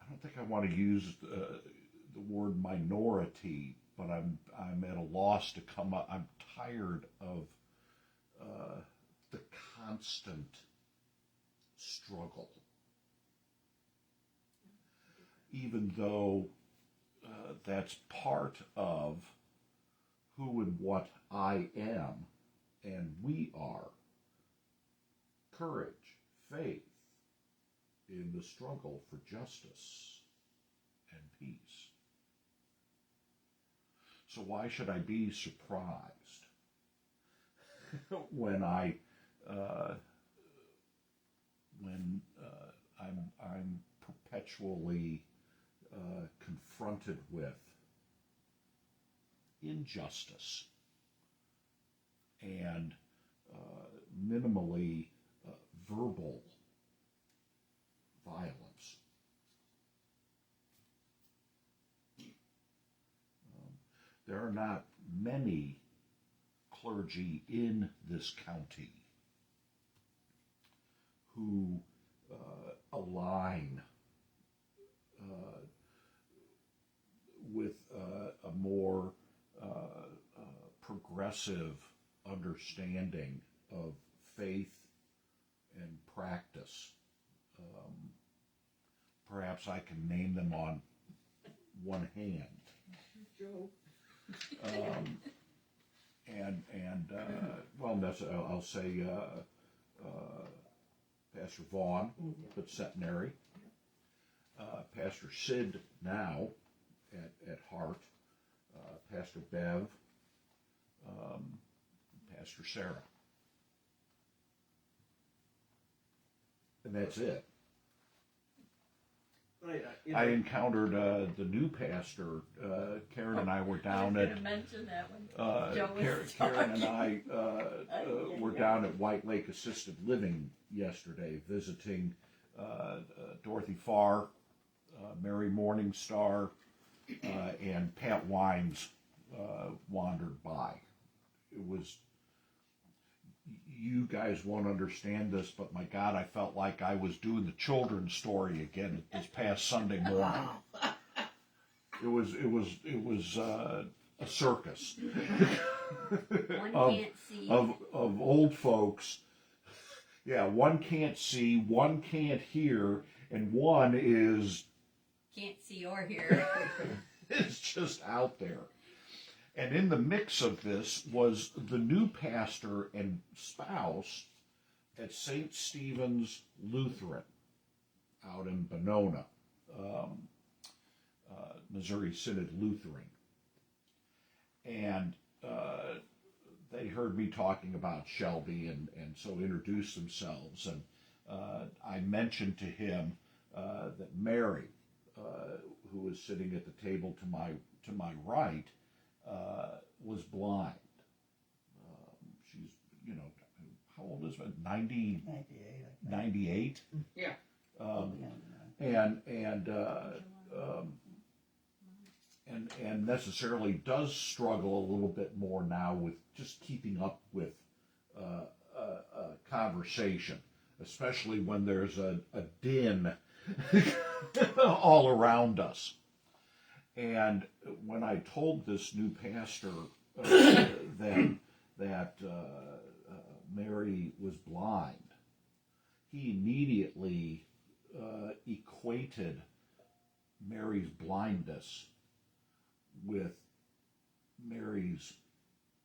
[SPEAKER 7] I don't think I want to use the word minority, but I'm at a loss to come up. I'm tired of the constant struggle, even though that's part of who and what I am and we are. Courage, faith in the struggle for justice and peace. So why should I be surprised when I'm perpetually confronted with injustice and minimally verbal violence? There are not many clergy in this county who align with a more progressive understanding of faith and practice. Perhaps I can name them on one hand.
[SPEAKER 6] Joe.
[SPEAKER 7] Well, I'll say Pastor Vaughn at Centenary, Pastor Sid now at Hart, Pastor Bev, Pastor Sarah. And that's it. I encountered the new pastor. Karen and I were down at.
[SPEAKER 4] Mention that one.
[SPEAKER 7] Karen and I were down at White Lake Assisted Living yesterday, visiting Dorothy Farr, Mary Morningstar, and Pat Wines wandered by. It was. You guys won't understand this, but my God, I felt like I was doing the children's story again this past Sunday morning. It was a circus
[SPEAKER 8] One can't see.
[SPEAKER 7] of old folks. Yeah, one can't see, one can't hear, and one is
[SPEAKER 8] Can't see or hear.
[SPEAKER 7] it's just out there. And in the mix of this was the new pastor and spouse at St. Stephen's Lutheran. out in Benona, Missouri Synod Lutheran. And they heard me talking about Shelby and so introduced themselves. And I mentioned to him that Mary, who was sitting at the table to my right, was blind. She's, you know, how old is it? 98. 98?
[SPEAKER 2] Yeah.
[SPEAKER 7] And necessarily does struggle a little bit more now with just keeping up with conversation, especially when there's a din all around us. And when I told this new pastor that Mary was blind, he immediately equated Mary's blindness with Mary's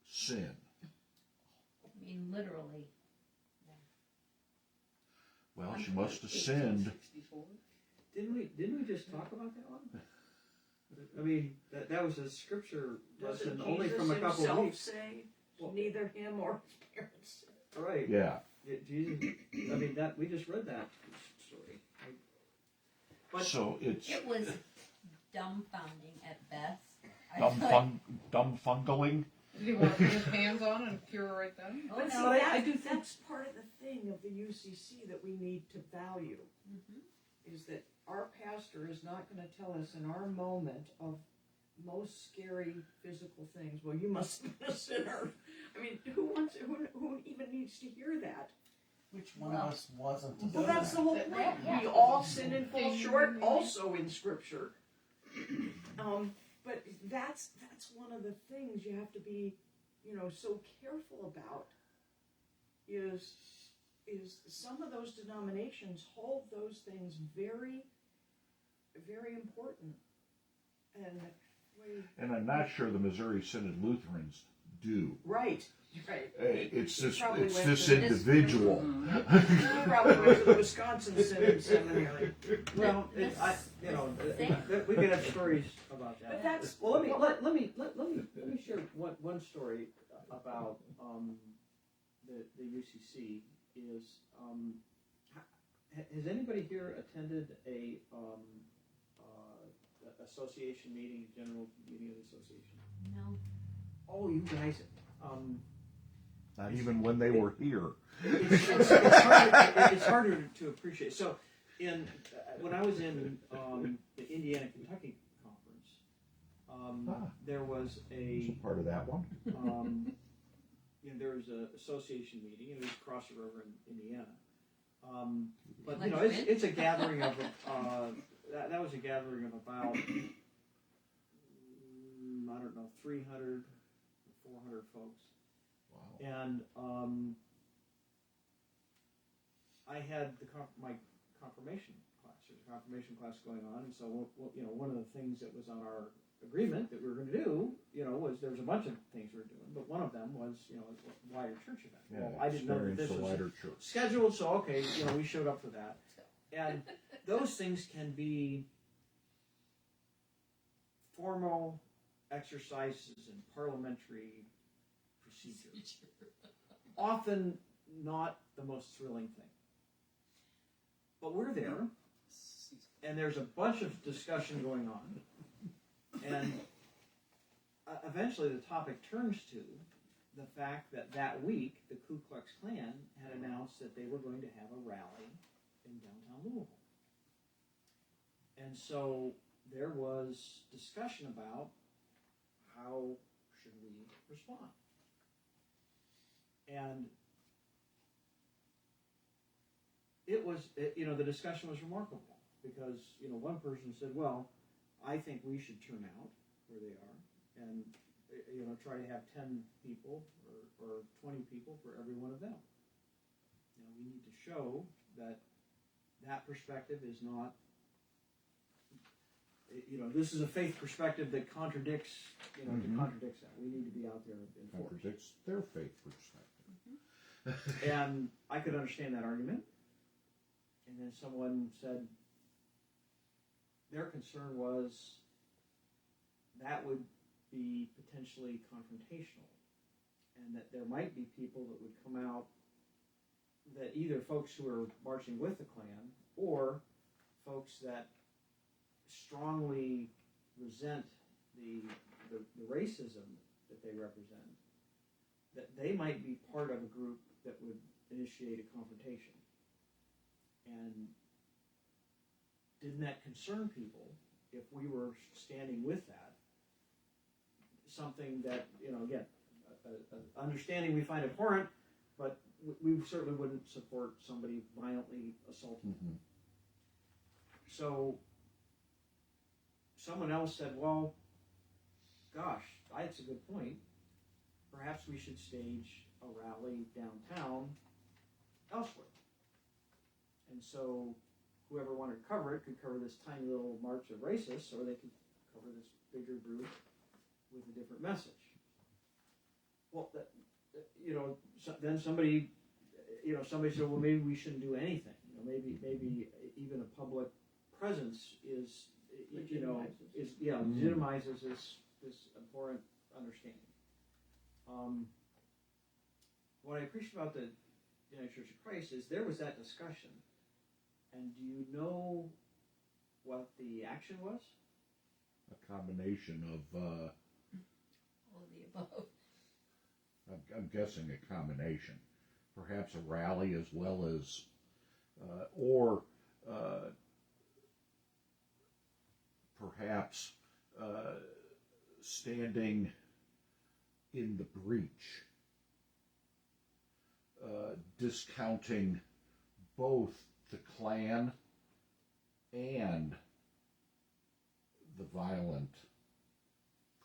[SPEAKER 7] sin.
[SPEAKER 8] I mean, literally.
[SPEAKER 7] Well, she must have sinned.
[SPEAKER 1] Didn't we just talk about that one? I mean, that was a scripture lesson only from a couple of weeks.
[SPEAKER 6] Say neither him or his parents.
[SPEAKER 1] Right.
[SPEAKER 7] Yeah.
[SPEAKER 1] Jesus. I mean, that we just read that story. But
[SPEAKER 7] So it's
[SPEAKER 8] It was dumbfounding at best.
[SPEAKER 7] dumbfungling.
[SPEAKER 2] Did he want to put his hands on and cure right then?
[SPEAKER 8] Oh,
[SPEAKER 6] But see,
[SPEAKER 8] no.
[SPEAKER 1] I do think
[SPEAKER 6] that's part of the thing of the UCC that we need to value, is that our pastor is not going to tell us in our moment of most scary physical things, well, you must have been a sinner. I mean, who even needs to hear that?
[SPEAKER 3] Which one of us wasn't?
[SPEAKER 6] Well, that's the whole point.
[SPEAKER 8] Yeah.
[SPEAKER 6] We all sin and fall short, also in Scripture. But that's one of the things you have to be, so careful about. Is some of those denominations hold those things very, very important,
[SPEAKER 7] And I'm not sure the Missouri Synod Lutherans do.
[SPEAKER 6] Right.
[SPEAKER 7] It's this
[SPEAKER 6] probably went
[SPEAKER 7] this
[SPEAKER 6] to
[SPEAKER 7] individual.
[SPEAKER 6] He probably went to the Wisconsin Synod Seminary.
[SPEAKER 1] well, we could have stories about that.
[SPEAKER 6] But that's
[SPEAKER 1] Well, let me share one story about the UCC. Is has anybody here attended a association meeting, general meeting of the association?
[SPEAKER 8] No.
[SPEAKER 1] Oh, you guys.
[SPEAKER 7] Not even when they were here.
[SPEAKER 1] It's harder to appreciate. So, when I was in the Indiana Kentucky conference, there was a
[SPEAKER 7] part of that one.
[SPEAKER 1] there was an association meeting, and it was across the river in Indiana. But it's a gathering of that was a gathering of about 300, 400 folks.
[SPEAKER 7] Wow.
[SPEAKER 1] And I had my confirmation class. There's a confirmation class going on, and so one of the things that was on our agreement that we were going to do, was there was a bunch of things we were doing, but one of them was a wider church event.
[SPEAKER 7] Yeah,
[SPEAKER 1] well, I didn't know that this was
[SPEAKER 7] wider church.
[SPEAKER 1] scheduled, so okay, we showed up for that, and those things can be formal exercises and parliamentary procedure. Often not the most thrilling thing. But we're there, and there's a bunch of discussion going on, and eventually the topic turns to the fact that week the Ku Klux Klan had announced that they were going to have a rally in downtown Louisville. And so there was discussion about how should we respond. And the discussion was remarkable because, one person said, well, I think we should turn out where they are and, try to have 10 people or 20 people for every one of them. We need to show that perspective is not, this is a faith perspective that contradicts, contradicts that. We need to be out there in force.
[SPEAKER 7] Contradicts their faith perspective.
[SPEAKER 1] And I could understand that argument. And then someone said, their concern was that would be potentially confrontational, and that there might be people that would come out, that either folks who are marching with the Klan or folks that strongly resent the racism that they represent, that they might be part of a group that would initiate a confrontation. And didn't that concern people if we were standing with that? Something that, again, understanding we find abhorrent, but we certainly wouldn't support somebody violently assaulting.
[SPEAKER 7] Mm-hmm.
[SPEAKER 1] So someone else said, well, gosh, that's a good point. Perhaps we should stage a rally downtown elsewhere. And so whoever wanted to cover it could cover this tiny little march of racists, or they could cover this bigger group with a different message. Well, then somebody said, well, maybe we shouldn't do anything. Maybe even a public presence legitimizes this abhorrent understanding. What I appreciate about the United Church of Christ is there was that discussion. And do you know what the action was?
[SPEAKER 7] A combination of,
[SPEAKER 4] All of the above.
[SPEAKER 7] I'm guessing a combination. Perhaps a rally as well as, or perhaps standing in the breach, discounting both the Klan and the violent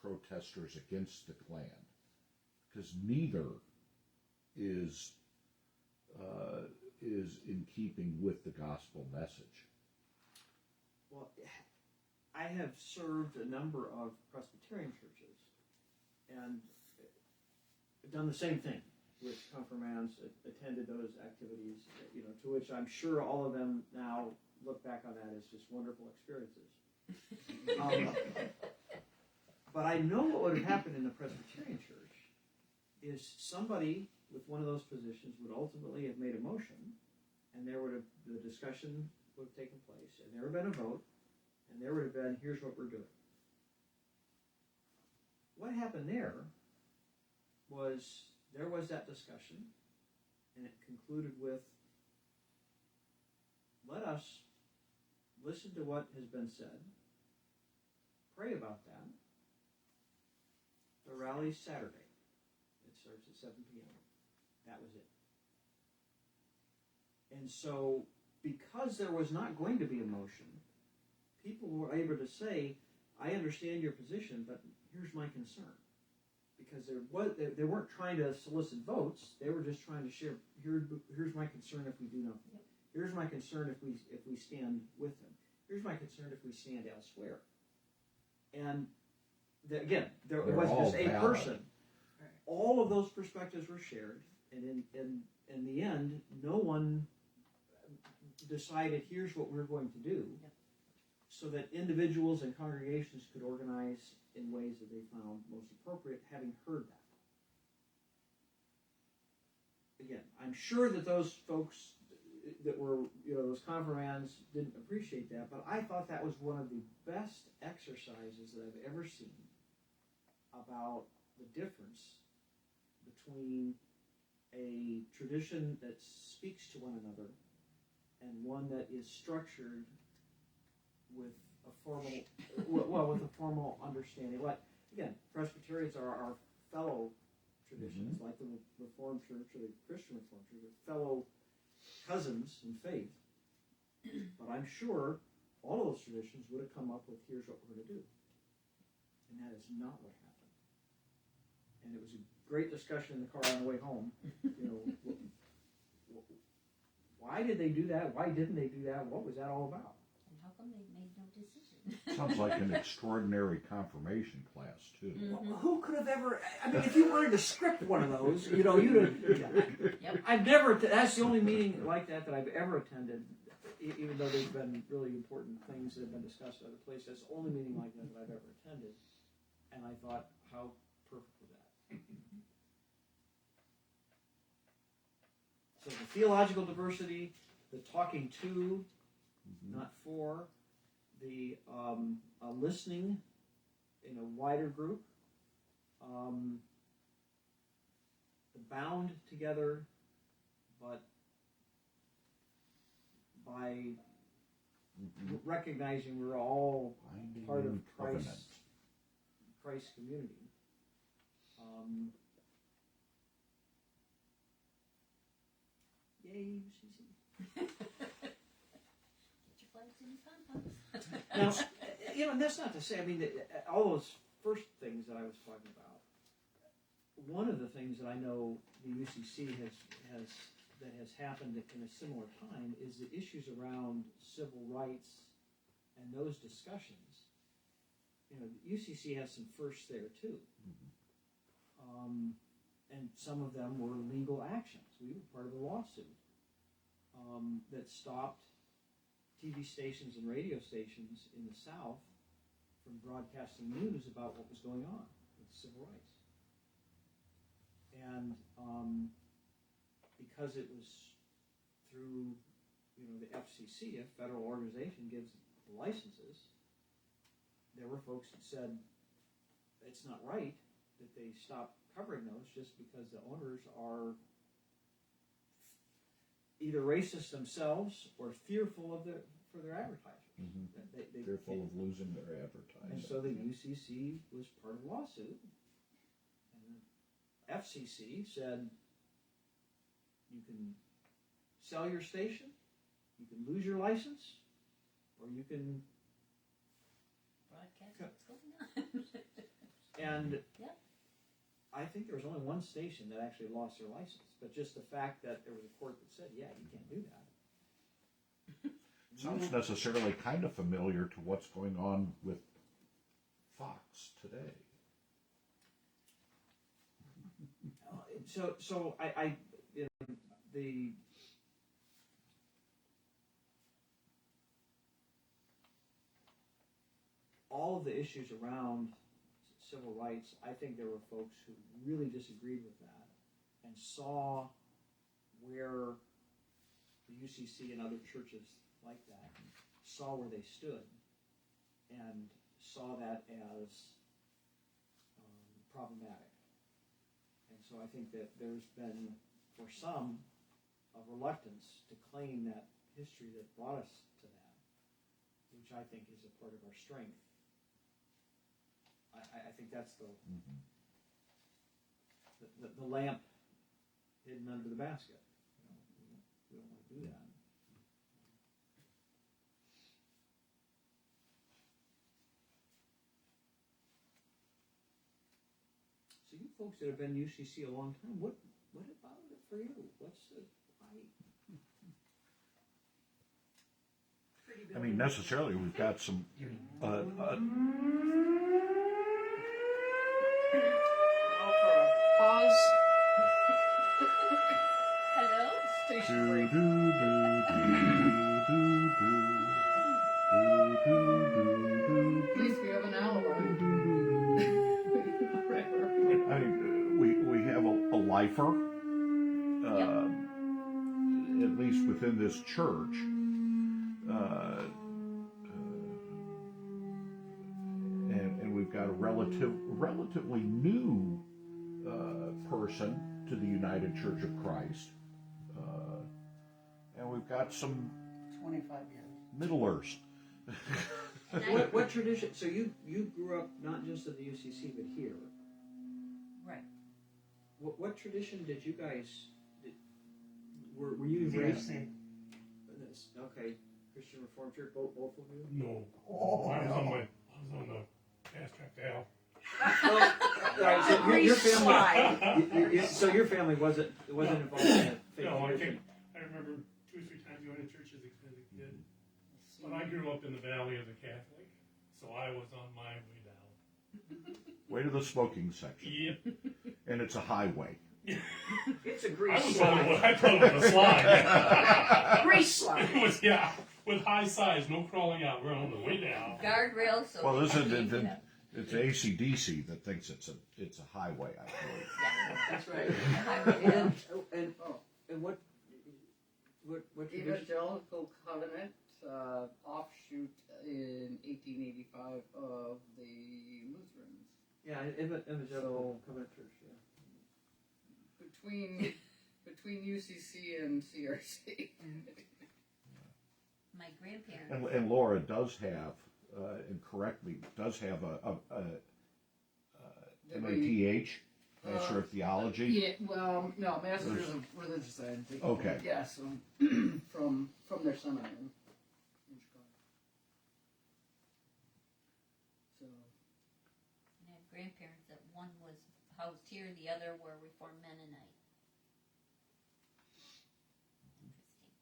[SPEAKER 7] protesters against the Klan, because neither is in keeping with the gospel message.
[SPEAKER 1] Well, I have served a number of Presbyterian churches and done the same thing with confirmands, attended those activities, to which I'm sure all of them now look back on that as just wonderful experiences. But I know what would have happened in the Presbyterian church is somebody with one of those positions would ultimately have made a motion, and the discussion would have taken place, and there would have been a vote, and there would have been, here's what we're doing. What happened there was that discussion, and it concluded with, let us listen to what has been said, pray about that. The rally's Saturday. It starts at 7 p.m. That was it. And so, because there was not going to be a motion, people were able to say, I understand your position, but here's my concern. Because they weren't trying to solicit votes, they were just trying to share, here's my concern if we do nothing. Yep. Here's my concern if we stand with them. Here's my concern if we stand elsewhere. And it wasn't just a person. Right. All of those perspectives were shared, and in the end, no one decided, here's what we're going to do, yep, so that individuals and congregations could organize in ways that they found most appropriate, having heard that. Again, I'm sure that those folks that were, those confirmands didn't appreciate that, but I thought that was one of the best exercises that I've ever seen about the difference between a tradition that speaks to one another and one that is structured with a formal understanding. Again, Presbyterians are our fellow traditions, mm-hmm, like the Reformed Church or the Christian Reformed Church, fellow cousins in faith. But I'm sure all of those traditions would have come up with, here's what we're going to do. And that is not what happened. And it was a great discussion in the car on the way home. Why did they do that? Why didn't they do that? What was that all about?
[SPEAKER 8] And how come they made no decision?
[SPEAKER 7] Sounds like an extraordinary confirmation class, too.
[SPEAKER 8] Mm-hmm.
[SPEAKER 1] Well, who could have ever, if you wanted to script one of those, you'd have,
[SPEAKER 8] Yep.
[SPEAKER 1] I've never, that's the only meeting like that I've ever attended, even though there's been really important things that have been discussed at other places, that's the only meeting like that I've ever attended. And I thought, how perfect was that? So the theological diversity, the talking to, not for, the listening in a wider group, the bound together, but by recognizing we're all
[SPEAKER 7] Binding
[SPEAKER 1] part of
[SPEAKER 7] in covenant.
[SPEAKER 1] Christ's community. Yay, UCC.
[SPEAKER 8] Get your flags and your pom-poms.
[SPEAKER 1] Now, and that's not to say, I mean, all those first things that I was talking about, one of the things that I know the UCC has happened in a similar time is the issues around civil rights and those discussions. The UCC has some firsts there too. And some of them were legal actions. We were part of a lawsuit that stopped TV stations and radio stations in the South from broadcasting news about what was going on with civil rights. And because it was through, the FCC, a federal organization, gives the licenses, there were folks that said it's not right that they stop covering those just because the owners are either racist themselves or fearful for their advertisers. They
[SPEAKER 7] Fearful of losing their advertising.
[SPEAKER 1] And so the UCC was part of the lawsuit. And the FCC said you can sell your station, you can lose your license, or you can
[SPEAKER 8] Broadcast what's going on.
[SPEAKER 1] And
[SPEAKER 8] Yep.
[SPEAKER 1] I think there was only one station that actually lost their license, but just the fact that there was a court that said, yeah, you can't do that.
[SPEAKER 7] Sounds necessarily kind of familiar to what's going on with Fox today.
[SPEAKER 1] So all of the issues around civil rights, I think there were folks who really disagreed with that and saw where the UCC and other churches like that saw where they stood and saw that as problematic. And so I think that there's been, for some, a reluctance to claim that history that brought us to that, which I think is a part of our strength. I think that's the lamp hidden under the basket. We don't want to do that. So you folks that have been UCC a long time, what about it for you? What's the
[SPEAKER 7] I mean, necessarily, we've got some.
[SPEAKER 2] Pause.
[SPEAKER 8] Hello?
[SPEAKER 2] Station break. At least we have an alibi.
[SPEAKER 7] I mean, we have a lifer, at least within this church. And we've got a relatively new person to the United Church of Christ. And we've got some
[SPEAKER 3] 25 years.
[SPEAKER 7] middlers.
[SPEAKER 1] What tradition? So you grew up not just at the UCC but here.
[SPEAKER 8] Right.
[SPEAKER 1] What tradition did you guys? Were you raised? Okay, Christian Reformed Church. Both of you.
[SPEAKER 5] No.
[SPEAKER 3] Oh,
[SPEAKER 5] I was
[SPEAKER 3] no.
[SPEAKER 5] on the fast track to hell.
[SPEAKER 1] Right, so your family. So your family wasn't involved in it.
[SPEAKER 5] No, I remember 2 or 3 times going to church as a kid. But I grew up in the valley as a Catholic, so I was on my way down.
[SPEAKER 7] Way to the smoking section.
[SPEAKER 5] Yep.
[SPEAKER 7] And it's a highway.
[SPEAKER 6] It's a
[SPEAKER 5] I
[SPEAKER 6] grease
[SPEAKER 5] was
[SPEAKER 6] slide.
[SPEAKER 5] I thought it was a slide.
[SPEAKER 6] Grease slide.
[SPEAKER 5] It was, yeah. with high sides, no crawling out. We're on the way down.
[SPEAKER 8] Guardrails. So
[SPEAKER 7] Well, this
[SPEAKER 8] they
[SPEAKER 7] is
[SPEAKER 8] can't get up.
[SPEAKER 7] it's AC/DC that thinks it's a highway. I believe.
[SPEAKER 6] That's right.
[SPEAKER 8] Highway.
[SPEAKER 6] And what tradition?
[SPEAKER 2] Evangelical Covenant, offshoot in 1885 of the Lutherans.
[SPEAKER 1] Yeah, Evangelical Covenant Church. Yeah.
[SPEAKER 2] Between UCC and CRC.
[SPEAKER 8] My grandparents.
[SPEAKER 7] And Laura does have, and correct me, does have a MATH, Master of Theology.
[SPEAKER 2] Yeah, well, no, Masters of Religious Science.
[SPEAKER 7] Okay.
[SPEAKER 2] Yeah, so from their seminary in Chicago. So.
[SPEAKER 8] And I have grandparents that one was housed here, the other were Reformed Mennonite. Interesting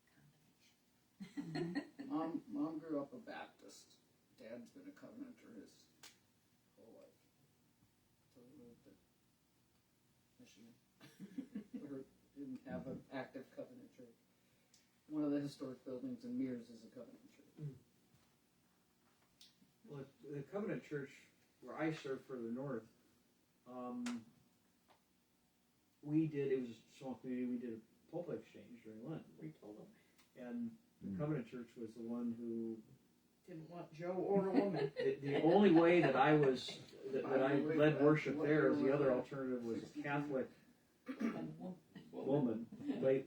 [SPEAKER 8] combination.
[SPEAKER 2] Mom grew up a Baptist. Dad's been a Covenanter his whole life. So we lived in Michigan. We didn't have an active Covenant church. One of the historic buildings in Mears is a Covenant church.
[SPEAKER 1] Well, the Covenant Church where I served further north, it was a small community, we did a pulpit exchange during Lent.
[SPEAKER 6] We told them.
[SPEAKER 1] And the Covenant Church was the one who
[SPEAKER 6] Didn't want Joe or a woman.
[SPEAKER 1] the only way that I led worship there is the other alternative was a Catholic woman, lay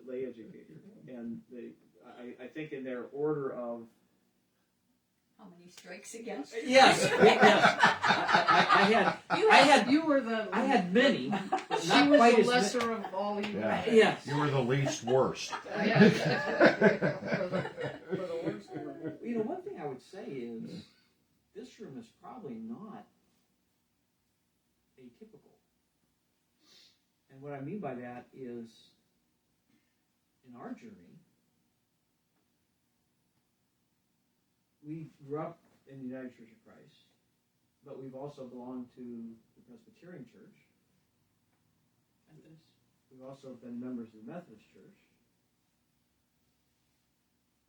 [SPEAKER 1] educator, and I think in their order of
[SPEAKER 8] How many strikes against?
[SPEAKER 1] yes. I had many, but
[SPEAKER 2] She
[SPEAKER 1] not
[SPEAKER 2] was
[SPEAKER 1] quite
[SPEAKER 2] the
[SPEAKER 1] as
[SPEAKER 2] lesser of all you.
[SPEAKER 7] Yeah.
[SPEAKER 1] Yes.
[SPEAKER 7] You were the least worst.
[SPEAKER 2] For the worst group.
[SPEAKER 1] You know, one thing I would say is this room is probably not atypical. And what I mean by that is in our journey, we grew up in the United Church of Christ, but we've also belonged to the Presbyterian Church.
[SPEAKER 6] Methodist.
[SPEAKER 1] We've also been members of the Methodist Church.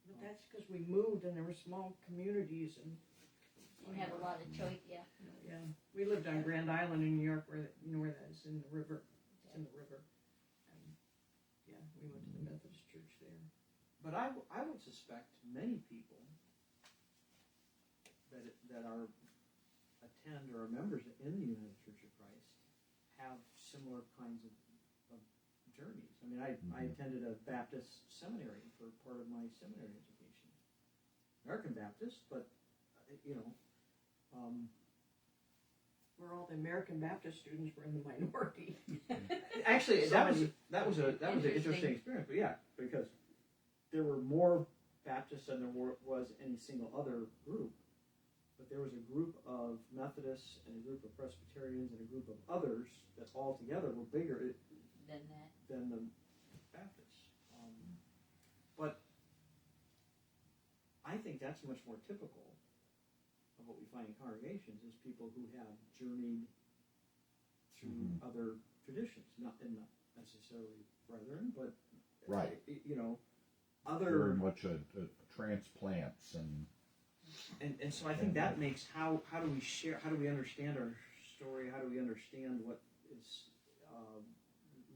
[SPEAKER 6] But that's because we moved and there were small communities and.
[SPEAKER 8] You have a lot of choice, yeah.
[SPEAKER 6] Yeah, we lived on Grand Island in New York, you know where that is, in the river. It's in the river. And, yeah, we went to the Methodist church there.
[SPEAKER 1] But I would suspect many people that attend or are members in the United Church of Christ have similar kinds of journeys. I mean, I attended a Baptist seminary for part of my seminary education. American Baptist, but, you know,
[SPEAKER 6] Where all the American Baptist students were in the minority.
[SPEAKER 1] actually,
[SPEAKER 6] So
[SPEAKER 1] that was an interesting experience. But yeah, because there were more Baptists than there was any single other group. But there was a group of Methodists and a group of Presbyterians and a group of others that all together were bigger than the Baptists. But I think that's much more typical of what we find in congregations is people who have journeyed through other traditions, not necessarily brethren, but
[SPEAKER 7] Right.
[SPEAKER 1] You know,
[SPEAKER 7] Very
[SPEAKER 1] other
[SPEAKER 7] much a transplants
[SPEAKER 1] and so I think that makes how do we share, how do we understand our story, how do we understand what is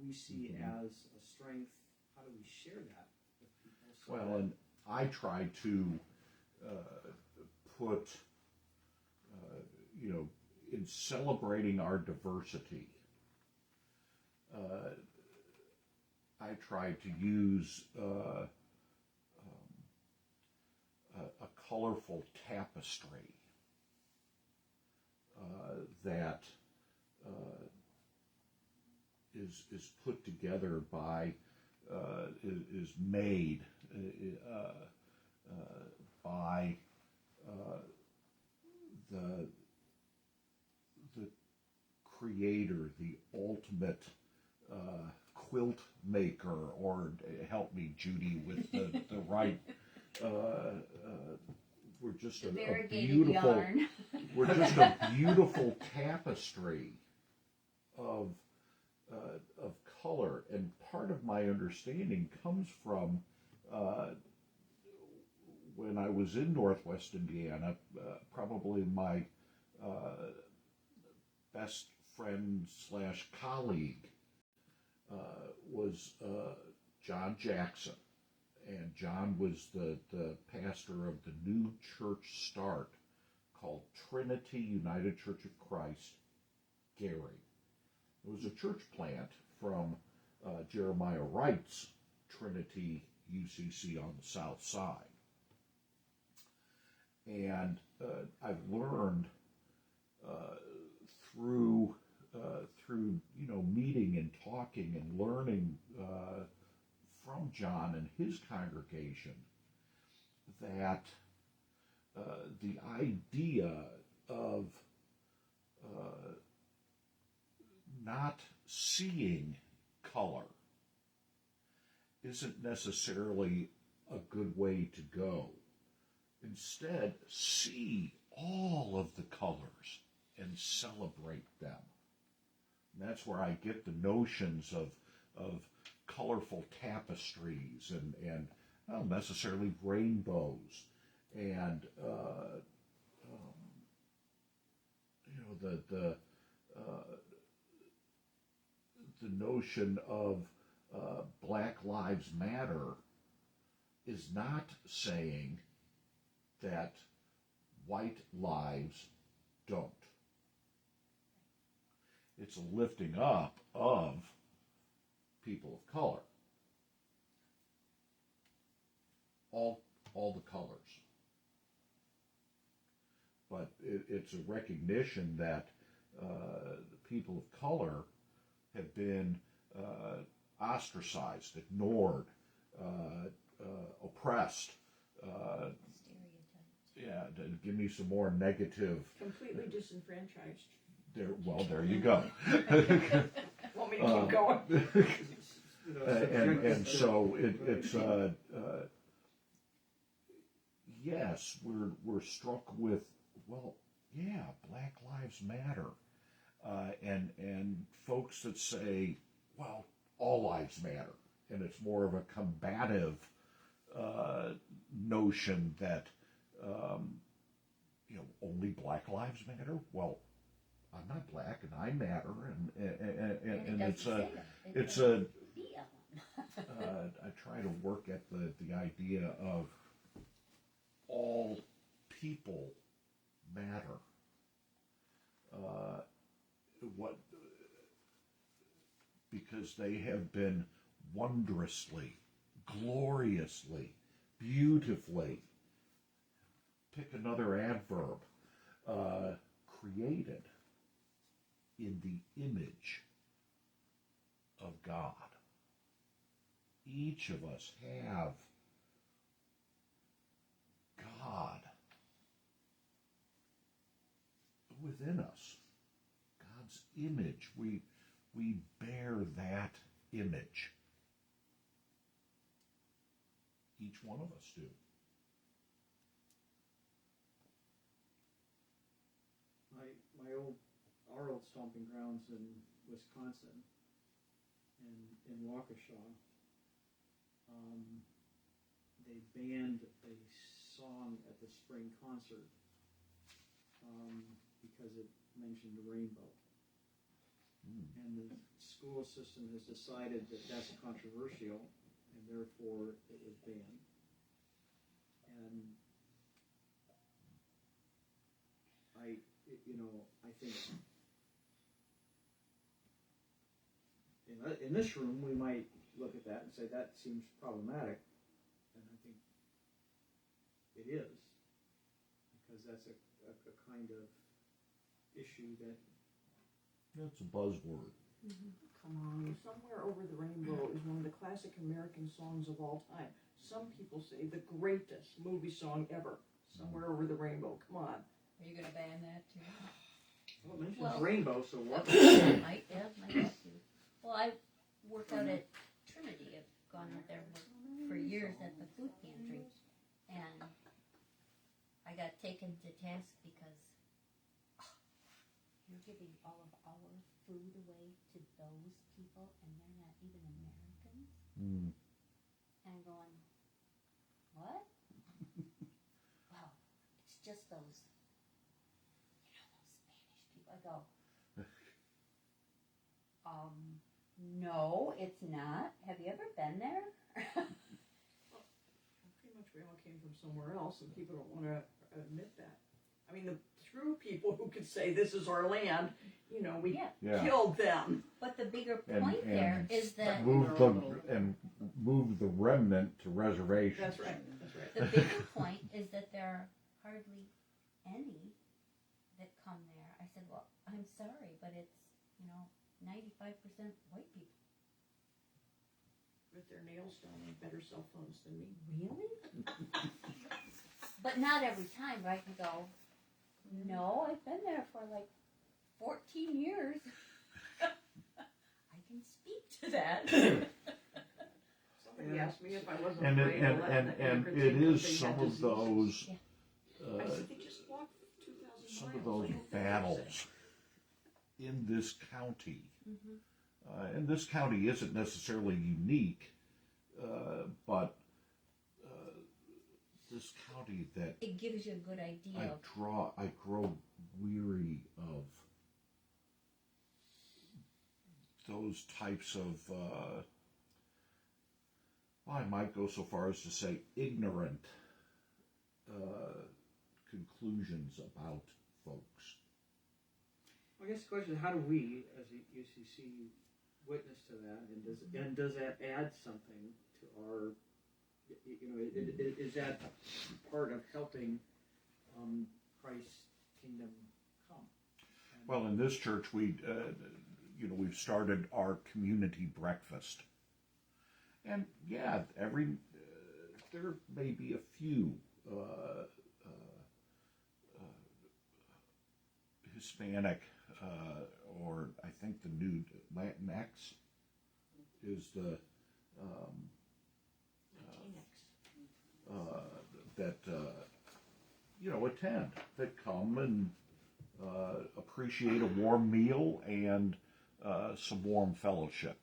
[SPEAKER 1] we see as a strength, how do we share that with people? So
[SPEAKER 7] well, and I try to put in celebrating our diversity, I try to use a colorful tapestry that is put together by is made by the creator, the ultimate quilt maker, or help me, Judy, with the right. We're just a beautiful.
[SPEAKER 8] Yarn.
[SPEAKER 7] We're just a beautiful tapestry of color, and part of my understanding comes from when I was in Northwest Indiana, probably my best friend slash colleague was John Jackson. And John was the pastor of the new church start called Trinity United Church of Christ, Gary. It was a church plant from Jeremiah Wright's Trinity UCC on the south side. And I've learned through meeting and talking and learning from John and his congregation that the idea of not seeing color isn't necessarily a good way to go. Instead, see all of the colors and celebrate them. And that's where I get the notions of colorful tapestries and not necessarily rainbows and the notion of Black Lives Matter is not saying that white lives don't. It's a lifting up of people of color. All the colors. But it's a recognition that the people of color have been ostracized, ignored, oppressed. Yeah, give me some more negative.
[SPEAKER 6] Completely disenfranchised.
[SPEAKER 7] There you go.
[SPEAKER 6] Want me to keep going?
[SPEAKER 7] And so it's yes, we're struck with, well, yeah, Black Lives Matter, and folks that say, well, all lives matter, and it's more of a combative notion that only Black lives matter. Well, I'm not black, and I matter, and it's a I try to work at the idea of all people matter. Because they have been wondrously, gloriously, beautifully, pick another adverb, created in the image of God. Each of us have God within us. God's image. We bear that image. Each one of us do.
[SPEAKER 1] Our old stomping grounds in Wisconsin, in Waukesha, they banned a song at the spring concert because it mentioned the rainbow. And the school system has decided that that's controversial, and therefore it was banned. And I think in this room we might look at that and say that seems problematic, and I think it is, because that's a kind of issue that.
[SPEAKER 7] That's a buzzword.
[SPEAKER 6] Come on, Somewhere Over the Rainbow is one of the classic American songs of all time. Some people say the greatest movie song ever. Somewhere Over the Rainbow. Come on.
[SPEAKER 4] Are you going to ban that too?
[SPEAKER 1] Well, it mentions rainbow, so what?
[SPEAKER 8] Might have to. Well, I work out at Trinity. I've gone out there for years at the food pantry, and I got taken to task because you're giving all of our food away to those people, and they're not even Americans. And I'm going, what? those Spanish people. I go, no, it's not. Have you ever been there?
[SPEAKER 6] Pretty much we all came from somewhere else, and people don't want to admit that. I mean, the true people who could say this is our land, you know, we killed them.
[SPEAKER 8] But the bigger point there is that
[SPEAKER 7] move the remnant to reservations.
[SPEAKER 6] That's right. That's right.
[SPEAKER 8] the bigger point is that there are hardly any that come there. I said, well, I'm sorry, but it's 95% white people.
[SPEAKER 6] With their nails done and better cell phones than me.
[SPEAKER 8] Really? But not every time, right? You go, no, I've been there for like 14 years. I can speak to that.
[SPEAKER 6] Somebody asked me if I wasn't
[SPEAKER 7] And
[SPEAKER 6] afraid to let the
[SPEAKER 7] it
[SPEAKER 6] immigrants
[SPEAKER 7] is
[SPEAKER 6] in because they
[SPEAKER 7] some
[SPEAKER 6] had
[SPEAKER 7] of
[SPEAKER 6] disease.
[SPEAKER 7] those
[SPEAKER 6] I said, they just walked 2,000
[SPEAKER 7] some
[SPEAKER 6] miles.
[SPEAKER 7] of those
[SPEAKER 6] I hope they're
[SPEAKER 7] battles in this county.
[SPEAKER 8] Mm-hmm.
[SPEAKER 7] And this county isn't necessarily unique, but this county that
[SPEAKER 8] It gives you a good idea of
[SPEAKER 7] I grow weary of those types of, well, I might go so far as to say ignorant conclusions about folks.
[SPEAKER 1] I guess the question is, how do we, as a UCC, witness to that, and does that add something to our, is that part of helping Christ's kingdom come?
[SPEAKER 7] Well, in this church, we've started our community breakfast, and there may be a few Hispanic, or I think the new Latinx is the that attend, that come and appreciate a warm meal and some warm fellowship.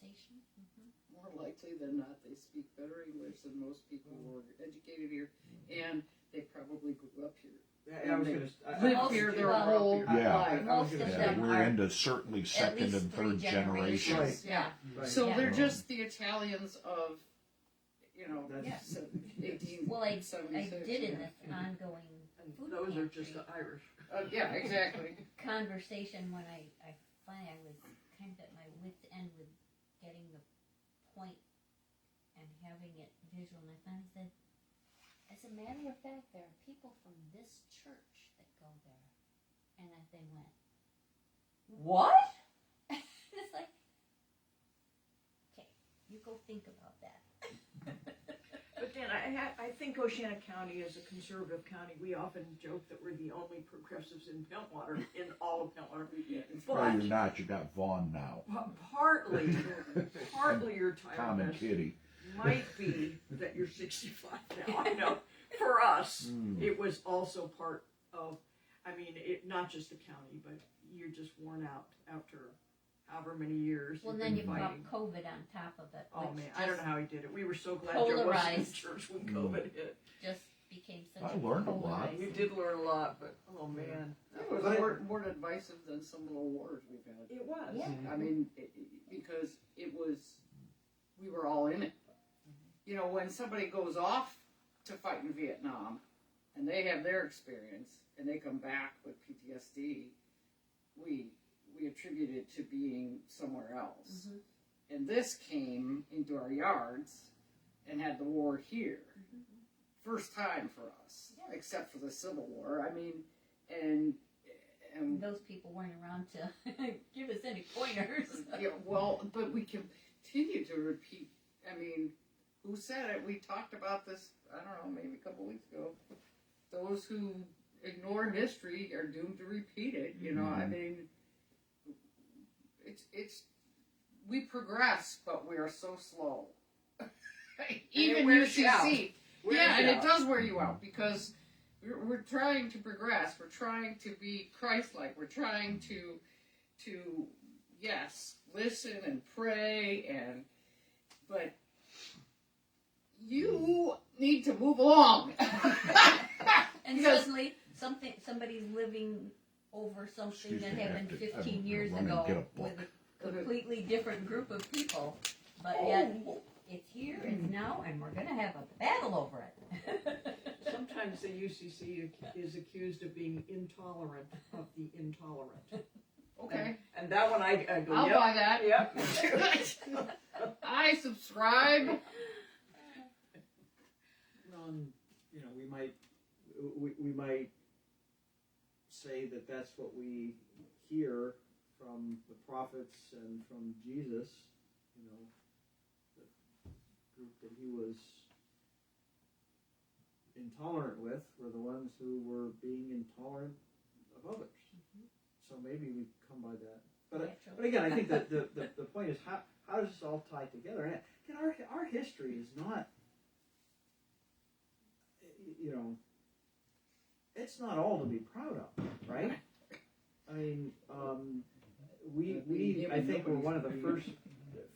[SPEAKER 8] conversation. Mm-hmm.
[SPEAKER 2] More likely than not, they speak better English than most people who are educated here, and they probably grew up here.
[SPEAKER 1] I was going to
[SPEAKER 2] Live here their whole life.
[SPEAKER 8] Most of them
[SPEAKER 7] We're
[SPEAKER 8] are
[SPEAKER 7] into certainly second and third generation.
[SPEAKER 1] Right.
[SPEAKER 2] Yeah.
[SPEAKER 1] Right.
[SPEAKER 2] So
[SPEAKER 8] Yeah.
[SPEAKER 2] they're just the Italians of,
[SPEAKER 1] That's-
[SPEAKER 2] 1876.
[SPEAKER 8] well, I did in this ongoing
[SPEAKER 6] And
[SPEAKER 8] food
[SPEAKER 6] those are
[SPEAKER 8] pantry
[SPEAKER 6] just the Irish.
[SPEAKER 2] Yeah, exactly.
[SPEAKER 8] conversation when I finally I was kind of at my wit's end with getting the point and having it visual, and I finally said, as a matter of fact, there are people from this church that go there. And they went, what? It's like, okay, you go think about that.
[SPEAKER 6] But then I think Oceana County is a conservative county. We often joke that we're the only progressives in Pentwater, in all of Pentwater.
[SPEAKER 7] Well, you're not. You got Vaughn now.
[SPEAKER 6] Partly your
[SPEAKER 7] Tom and
[SPEAKER 6] tiredness
[SPEAKER 7] Kitty.
[SPEAKER 6] might be that you're 65 now. I know. For us, it was also part of, not just the county, but you're just worn out after however many years.
[SPEAKER 8] Well,
[SPEAKER 6] you've
[SPEAKER 8] then
[SPEAKER 6] been
[SPEAKER 8] you
[SPEAKER 6] fighting.
[SPEAKER 8] pop COVID on top of it.
[SPEAKER 6] Oh
[SPEAKER 8] which
[SPEAKER 6] man, I don't know how he did it. We were so glad Joe wasn't in
[SPEAKER 8] polarized.
[SPEAKER 6] church when COVID hit.
[SPEAKER 8] Just became such
[SPEAKER 7] I
[SPEAKER 8] a
[SPEAKER 7] learned a lot.
[SPEAKER 8] polarized-
[SPEAKER 6] We did learn a lot, but oh man,
[SPEAKER 2] It was more divisive than some of the wars we've had.
[SPEAKER 6] it was.
[SPEAKER 8] Yeah.
[SPEAKER 2] I mean, because we were all in it. When somebody goes off to fight in Vietnam, and they have their experience, and they come back with PTSD, we attribute it to being somewhere else.
[SPEAKER 8] Mhm.
[SPEAKER 2] And this came into our yards and had the war here. First time for us,
[SPEAKER 8] Yeah.
[SPEAKER 2] except for the Civil War. And
[SPEAKER 8] Those people weren't around to give us any pointers.
[SPEAKER 2] yeah, but we continue to repeat. Who said it? We talked about this, I don't know, maybe a couple weeks ago. Those who ignore history are doomed to repeat it. We progress, but we are so slow. Even
[SPEAKER 6] wears you out.
[SPEAKER 2] UCC. Yeah, and it does wear you out because we're trying to progress. We're trying to be Christ-like. We're trying to yes, listen and pray, but you need to move along.
[SPEAKER 8] And
[SPEAKER 2] Because
[SPEAKER 8] over something
[SPEAKER 7] Excuse
[SPEAKER 8] that
[SPEAKER 7] me, I have
[SPEAKER 8] happened
[SPEAKER 7] to-
[SPEAKER 8] 15
[SPEAKER 7] I'm
[SPEAKER 8] years
[SPEAKER 7] gonna run
[SPEAKER 8] ago
[SPEAKER 7] and get a book.
[SPEAKER 8] with a completely different group of people, but yet it's here, it's now, and we're gonna have a battle over it.
[SPEAKER 6] Sometimes the UCC is accused of being intolerant of the intolerant.
[SPEAKER 2] Okay,
[SPEAKER 6] And that one I go,
[SPEAKER 2] I'll
[SPEAKER 6] yep,
[SPEAKER 2] buy that.
[SPEAKER 6] yep.
[SPEAKER 2] I subscribe.
[SPEAKER 1] You know, we might say that that's what we hear from the prophets and from Jesus. You know, the group that he was intolerant with were the ones who were being intolerant of others. So maybe we come by that. But again, I think that the point is how does this all tie together? And again, our history is not, you know, it's not all to be proud of, right? I mean, we I think were one of the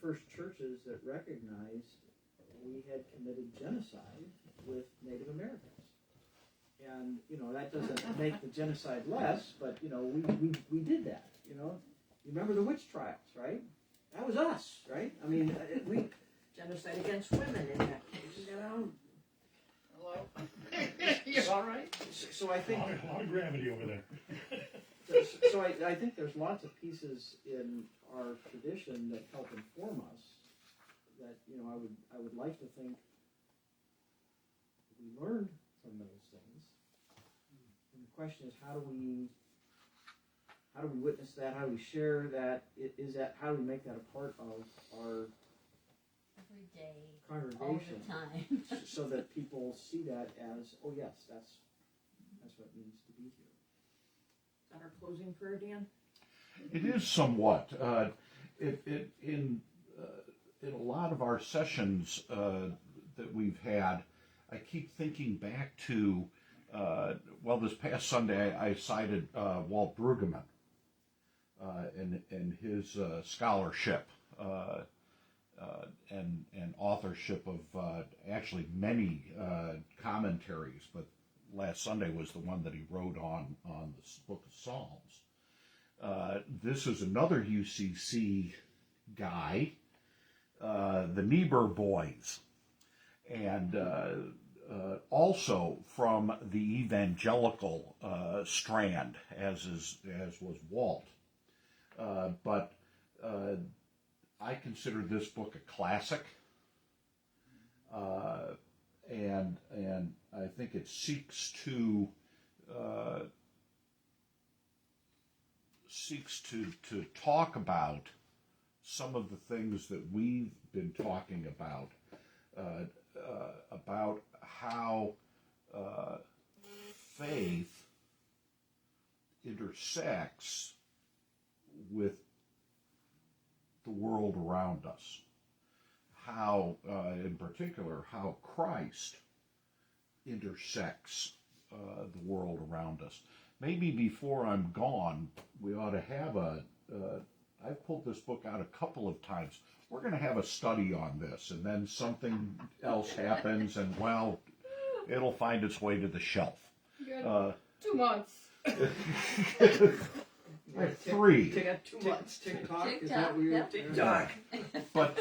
[SPEAKER 1] first churches that recognized we had committed genocide with Native Americans. And, you know, that doesn't make the genocide less, but, you know, we did that, you know. You remember the witch trials, right? That was us, right? I mean, we...
[SPEAKER 6] Genocide against women in that case, you know.
[SPEAKER 2] Hello? You all right?
[SPEAKER 1] So I think...
[SPEAKER 5] A lot of gravity over there.
[SPEAKER 1] So I think there's lots of pieces in our tradition that help inform us that, you know, I would like to think we learned from those things. And the question is, how do we witness that? How do we share that? How do we make that a part of our
[SPEAKER 8] Every day,
[SPEAKER 1] congregation,
[SPEAKER 8] all the time.
[SPEAKER 1] so that people see that as, oh yes, that's what it means to be here.
[SPEAKER 6] Is that our closing prayer, Dan?
[SPEAKER 7] It is somewhat. In a lot of our sessions that we've had, I keep thinking back to, this past Sunday I cited Walt Brueggemann and his scholarship and authorship of actually many commentaries, but last Sunday was the one that he wrote on the book of Psalms. This is another UCC guy, the Niebuhr boys, and also from the evangelical strand, as was Walt. But I consider this book a classic, and I think it seeks to talk about some of the things that we've been talking about how faith intersects with the world around us. How, in particular, how Christ intersects the world around us. Maybe before I'm gone, we ought to have I've pulled this book out a couple of times. We're going to have a study on this, and then something else happens, and, well, it'll find its way to the shelf.
[SPEAKER 2] Good. 2 months.
[SPEAKER 7] 3.
[SPEAKER 6] Take out 2 months.
[SPEAKER 1] TikTok, is
[SPEAKER 8] TikTok,
[SPEAKER 1] that what you're...
[SPEAKER 8] yep.
[SPEAKER 6] TikTok.
[SPEAKER 7] But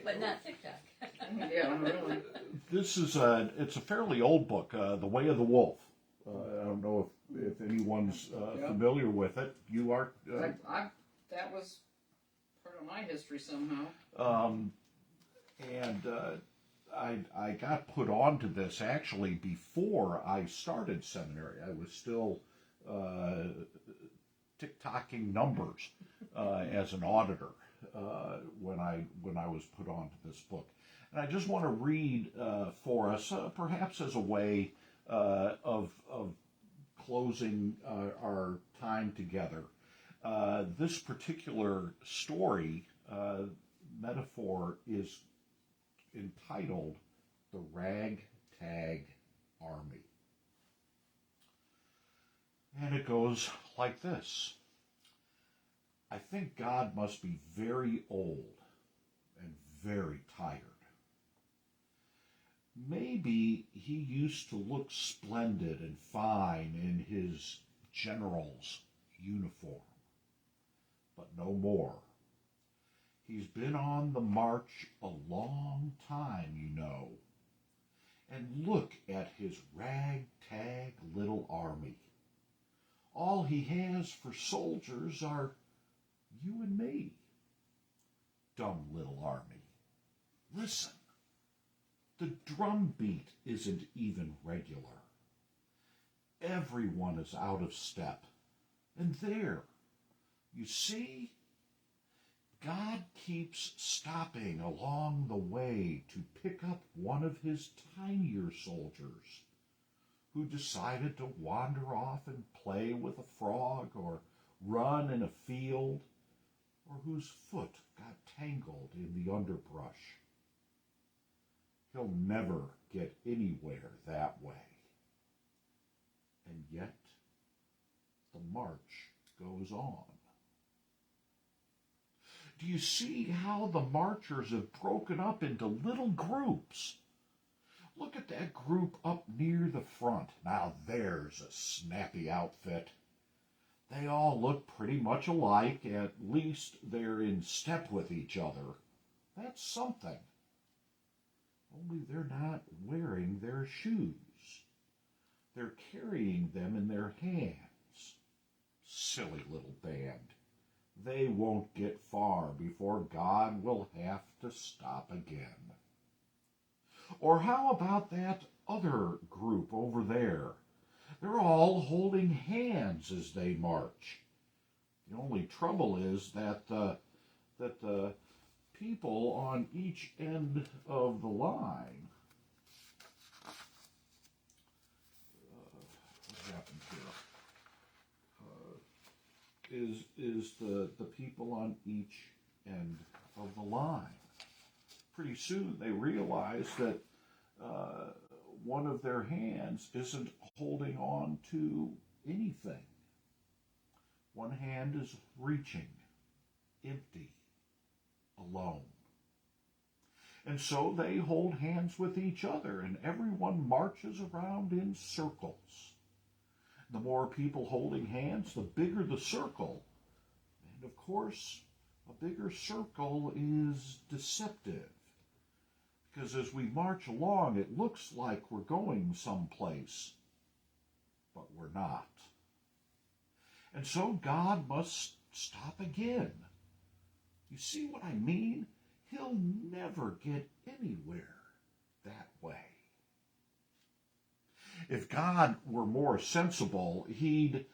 [SPEAKER 8] But not TikTok.
[SPEAKER 2] Yeah, really.
[SPEAKER 7] this is it's a fairly old book, The Way of the Wolf. I don't know if anyone's familiar with it. You are.
[SPEAKER 2] That was part of my history somehow.
[SPEAKER 7] And I got put onto this actually before I started seminary. I was still tick-tocking numbers as an auditor when I was put onto this book. And I just want to read for us, perhaps as a way of closing our time together. This particular story, metaphor, is entitled The Ragtag Army. And it goes like this. I think God must be very old and very tired. Maybe he used to look splendid and fine in his general's uniform. But no more. He's been on the march a long time, you know. And look at his ragtag little army. All he has for soldiers are you and me. Dumb little army. Listen, the drum beat isn't even regular. Everyone is out of step. And there, you see, God keeps stopping along the way to pick up one of his tinier soldiers who decided to wander off and play with a frog or run in a field, or whose foot got tangled in the underbrush. He'll never get anywhere that way. And yet, the march goes on. Do you see how the marchers have broken up into little groups? Look at that group up near the front. Now there's a snappy outfit. They all look pretty much alike, at least they're in step with each other. That's something. Only they're not wearing their shoes. They're carrying them in their hands. Silly little band. They won't get far before God will have to stop again. Or how about that other group over there? They're all holding hands as they march. The only trouble is that the people on each end of the line, what happened here? Is the people on each end of the line. Pretty soon they realize that one of their hands isn't holding on to anything. One hand is reaching, empty, alone. And so they hold hands with each other, and everyone marches around in circles. The more people holding hands, the bigger the circle. And of course, a bigger circle is deceptive. Because as we march along, it looks like we're going someplace, but we're not. And so God must stop again. You see what I mean? He'll never get anywhere that way. If God were more sensible, he'd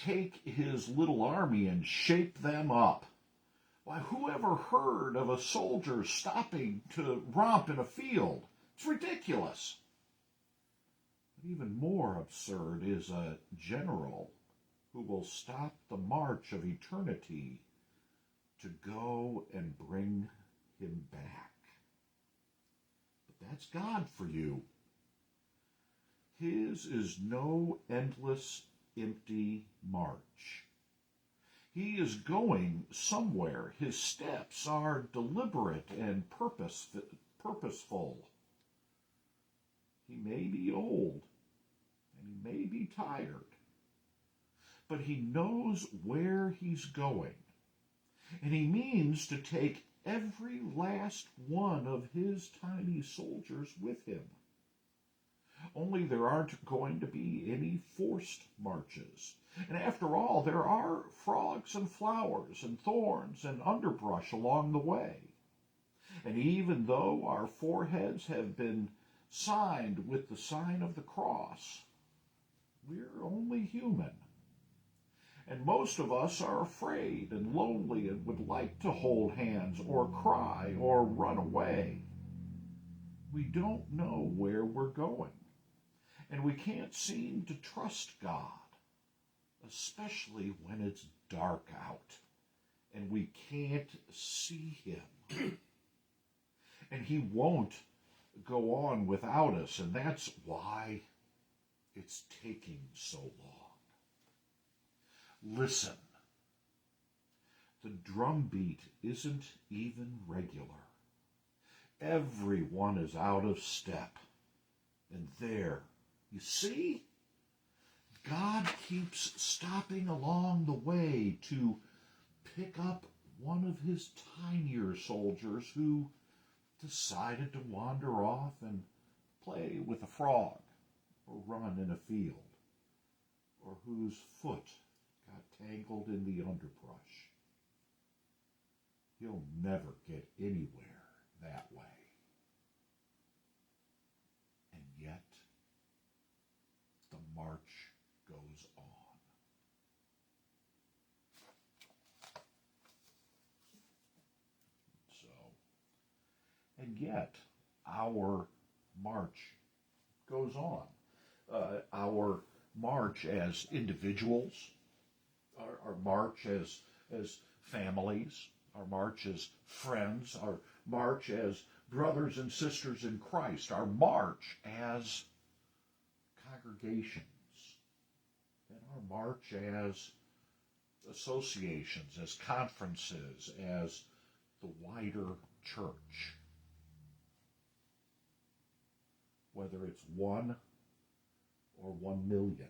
[SPEAKER 7] take his little army and shape them up. Why, whoever heard of a soldier stopping to romp in a field? It's ridiculous. But even more absurd is a general who will stop the march of eternity to go and bring him back. But that's God for you. His is no endless, empty march. He is going somewhere. His steps are deliberate and purposeful. He may be old, and he may be tired, but he knows where he's going, and he means to take every last one of his tiny soldiers with him. Only there aren't going to be any forced marches. And after all, there are frogs and flowers and thorns and underbrush along the way. And even though our foreheads have been signed with the sign of the cross, we're only human. And most of us are afraid and lonely and would like to hold hands or cry or run away. We don't know where we're going. And we can't seem to trust God, especially when it's dark out and we can't see him. And he won't go on without us, and that's why it's taking so long. Listen, the drumbeat isn't even regular. Everyone is out of step. And there, you see, God keeps stopping along the way to pick up one of his tinier soldiers who decided to wander off and play with a frog or run in a field, or whose foot got tangled in the underbrush. He'll never get anywhere that way. And yet, the march goes on. So, and yet, our march goes on. Our march as individuals, our march as families, our march as friends, our march as brothers and sisters in Christ, our march as congregations, and our march as associations, as conferences, as the wider church. Whether it's 1 or 1 million,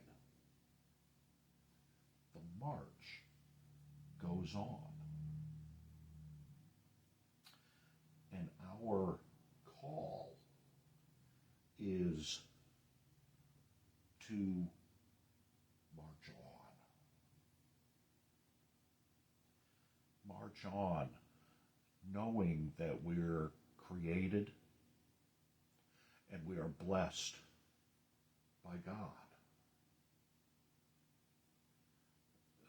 [SPEAKER 7] the march goes on. And our call is to march on. March on, knowing that we're created and we are blessed by God.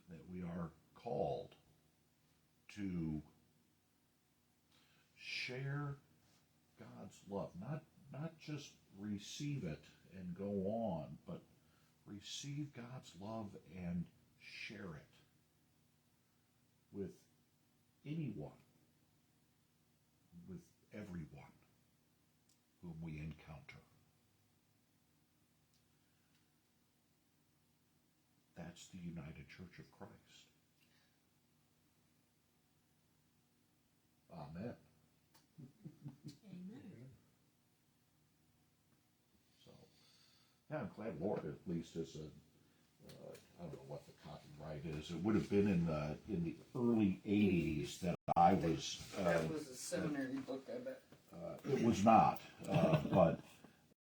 [SPEAKER 7] That we are called to share God's love, not just receive it and go on, but receive God's love and share it with anyone, with everyone whom we encounter. That's the United Church of Christ. Amen.
[SPEAKER 8] Amen.
[SPEAKER 7] So, yeah, I'm glad Lord at least is I don't know what the copyright is. It would have been in the early 80s that I was.
[SPEAKER 2] That was a seminary book, I bet.
[SPEAKER 7] It was not, but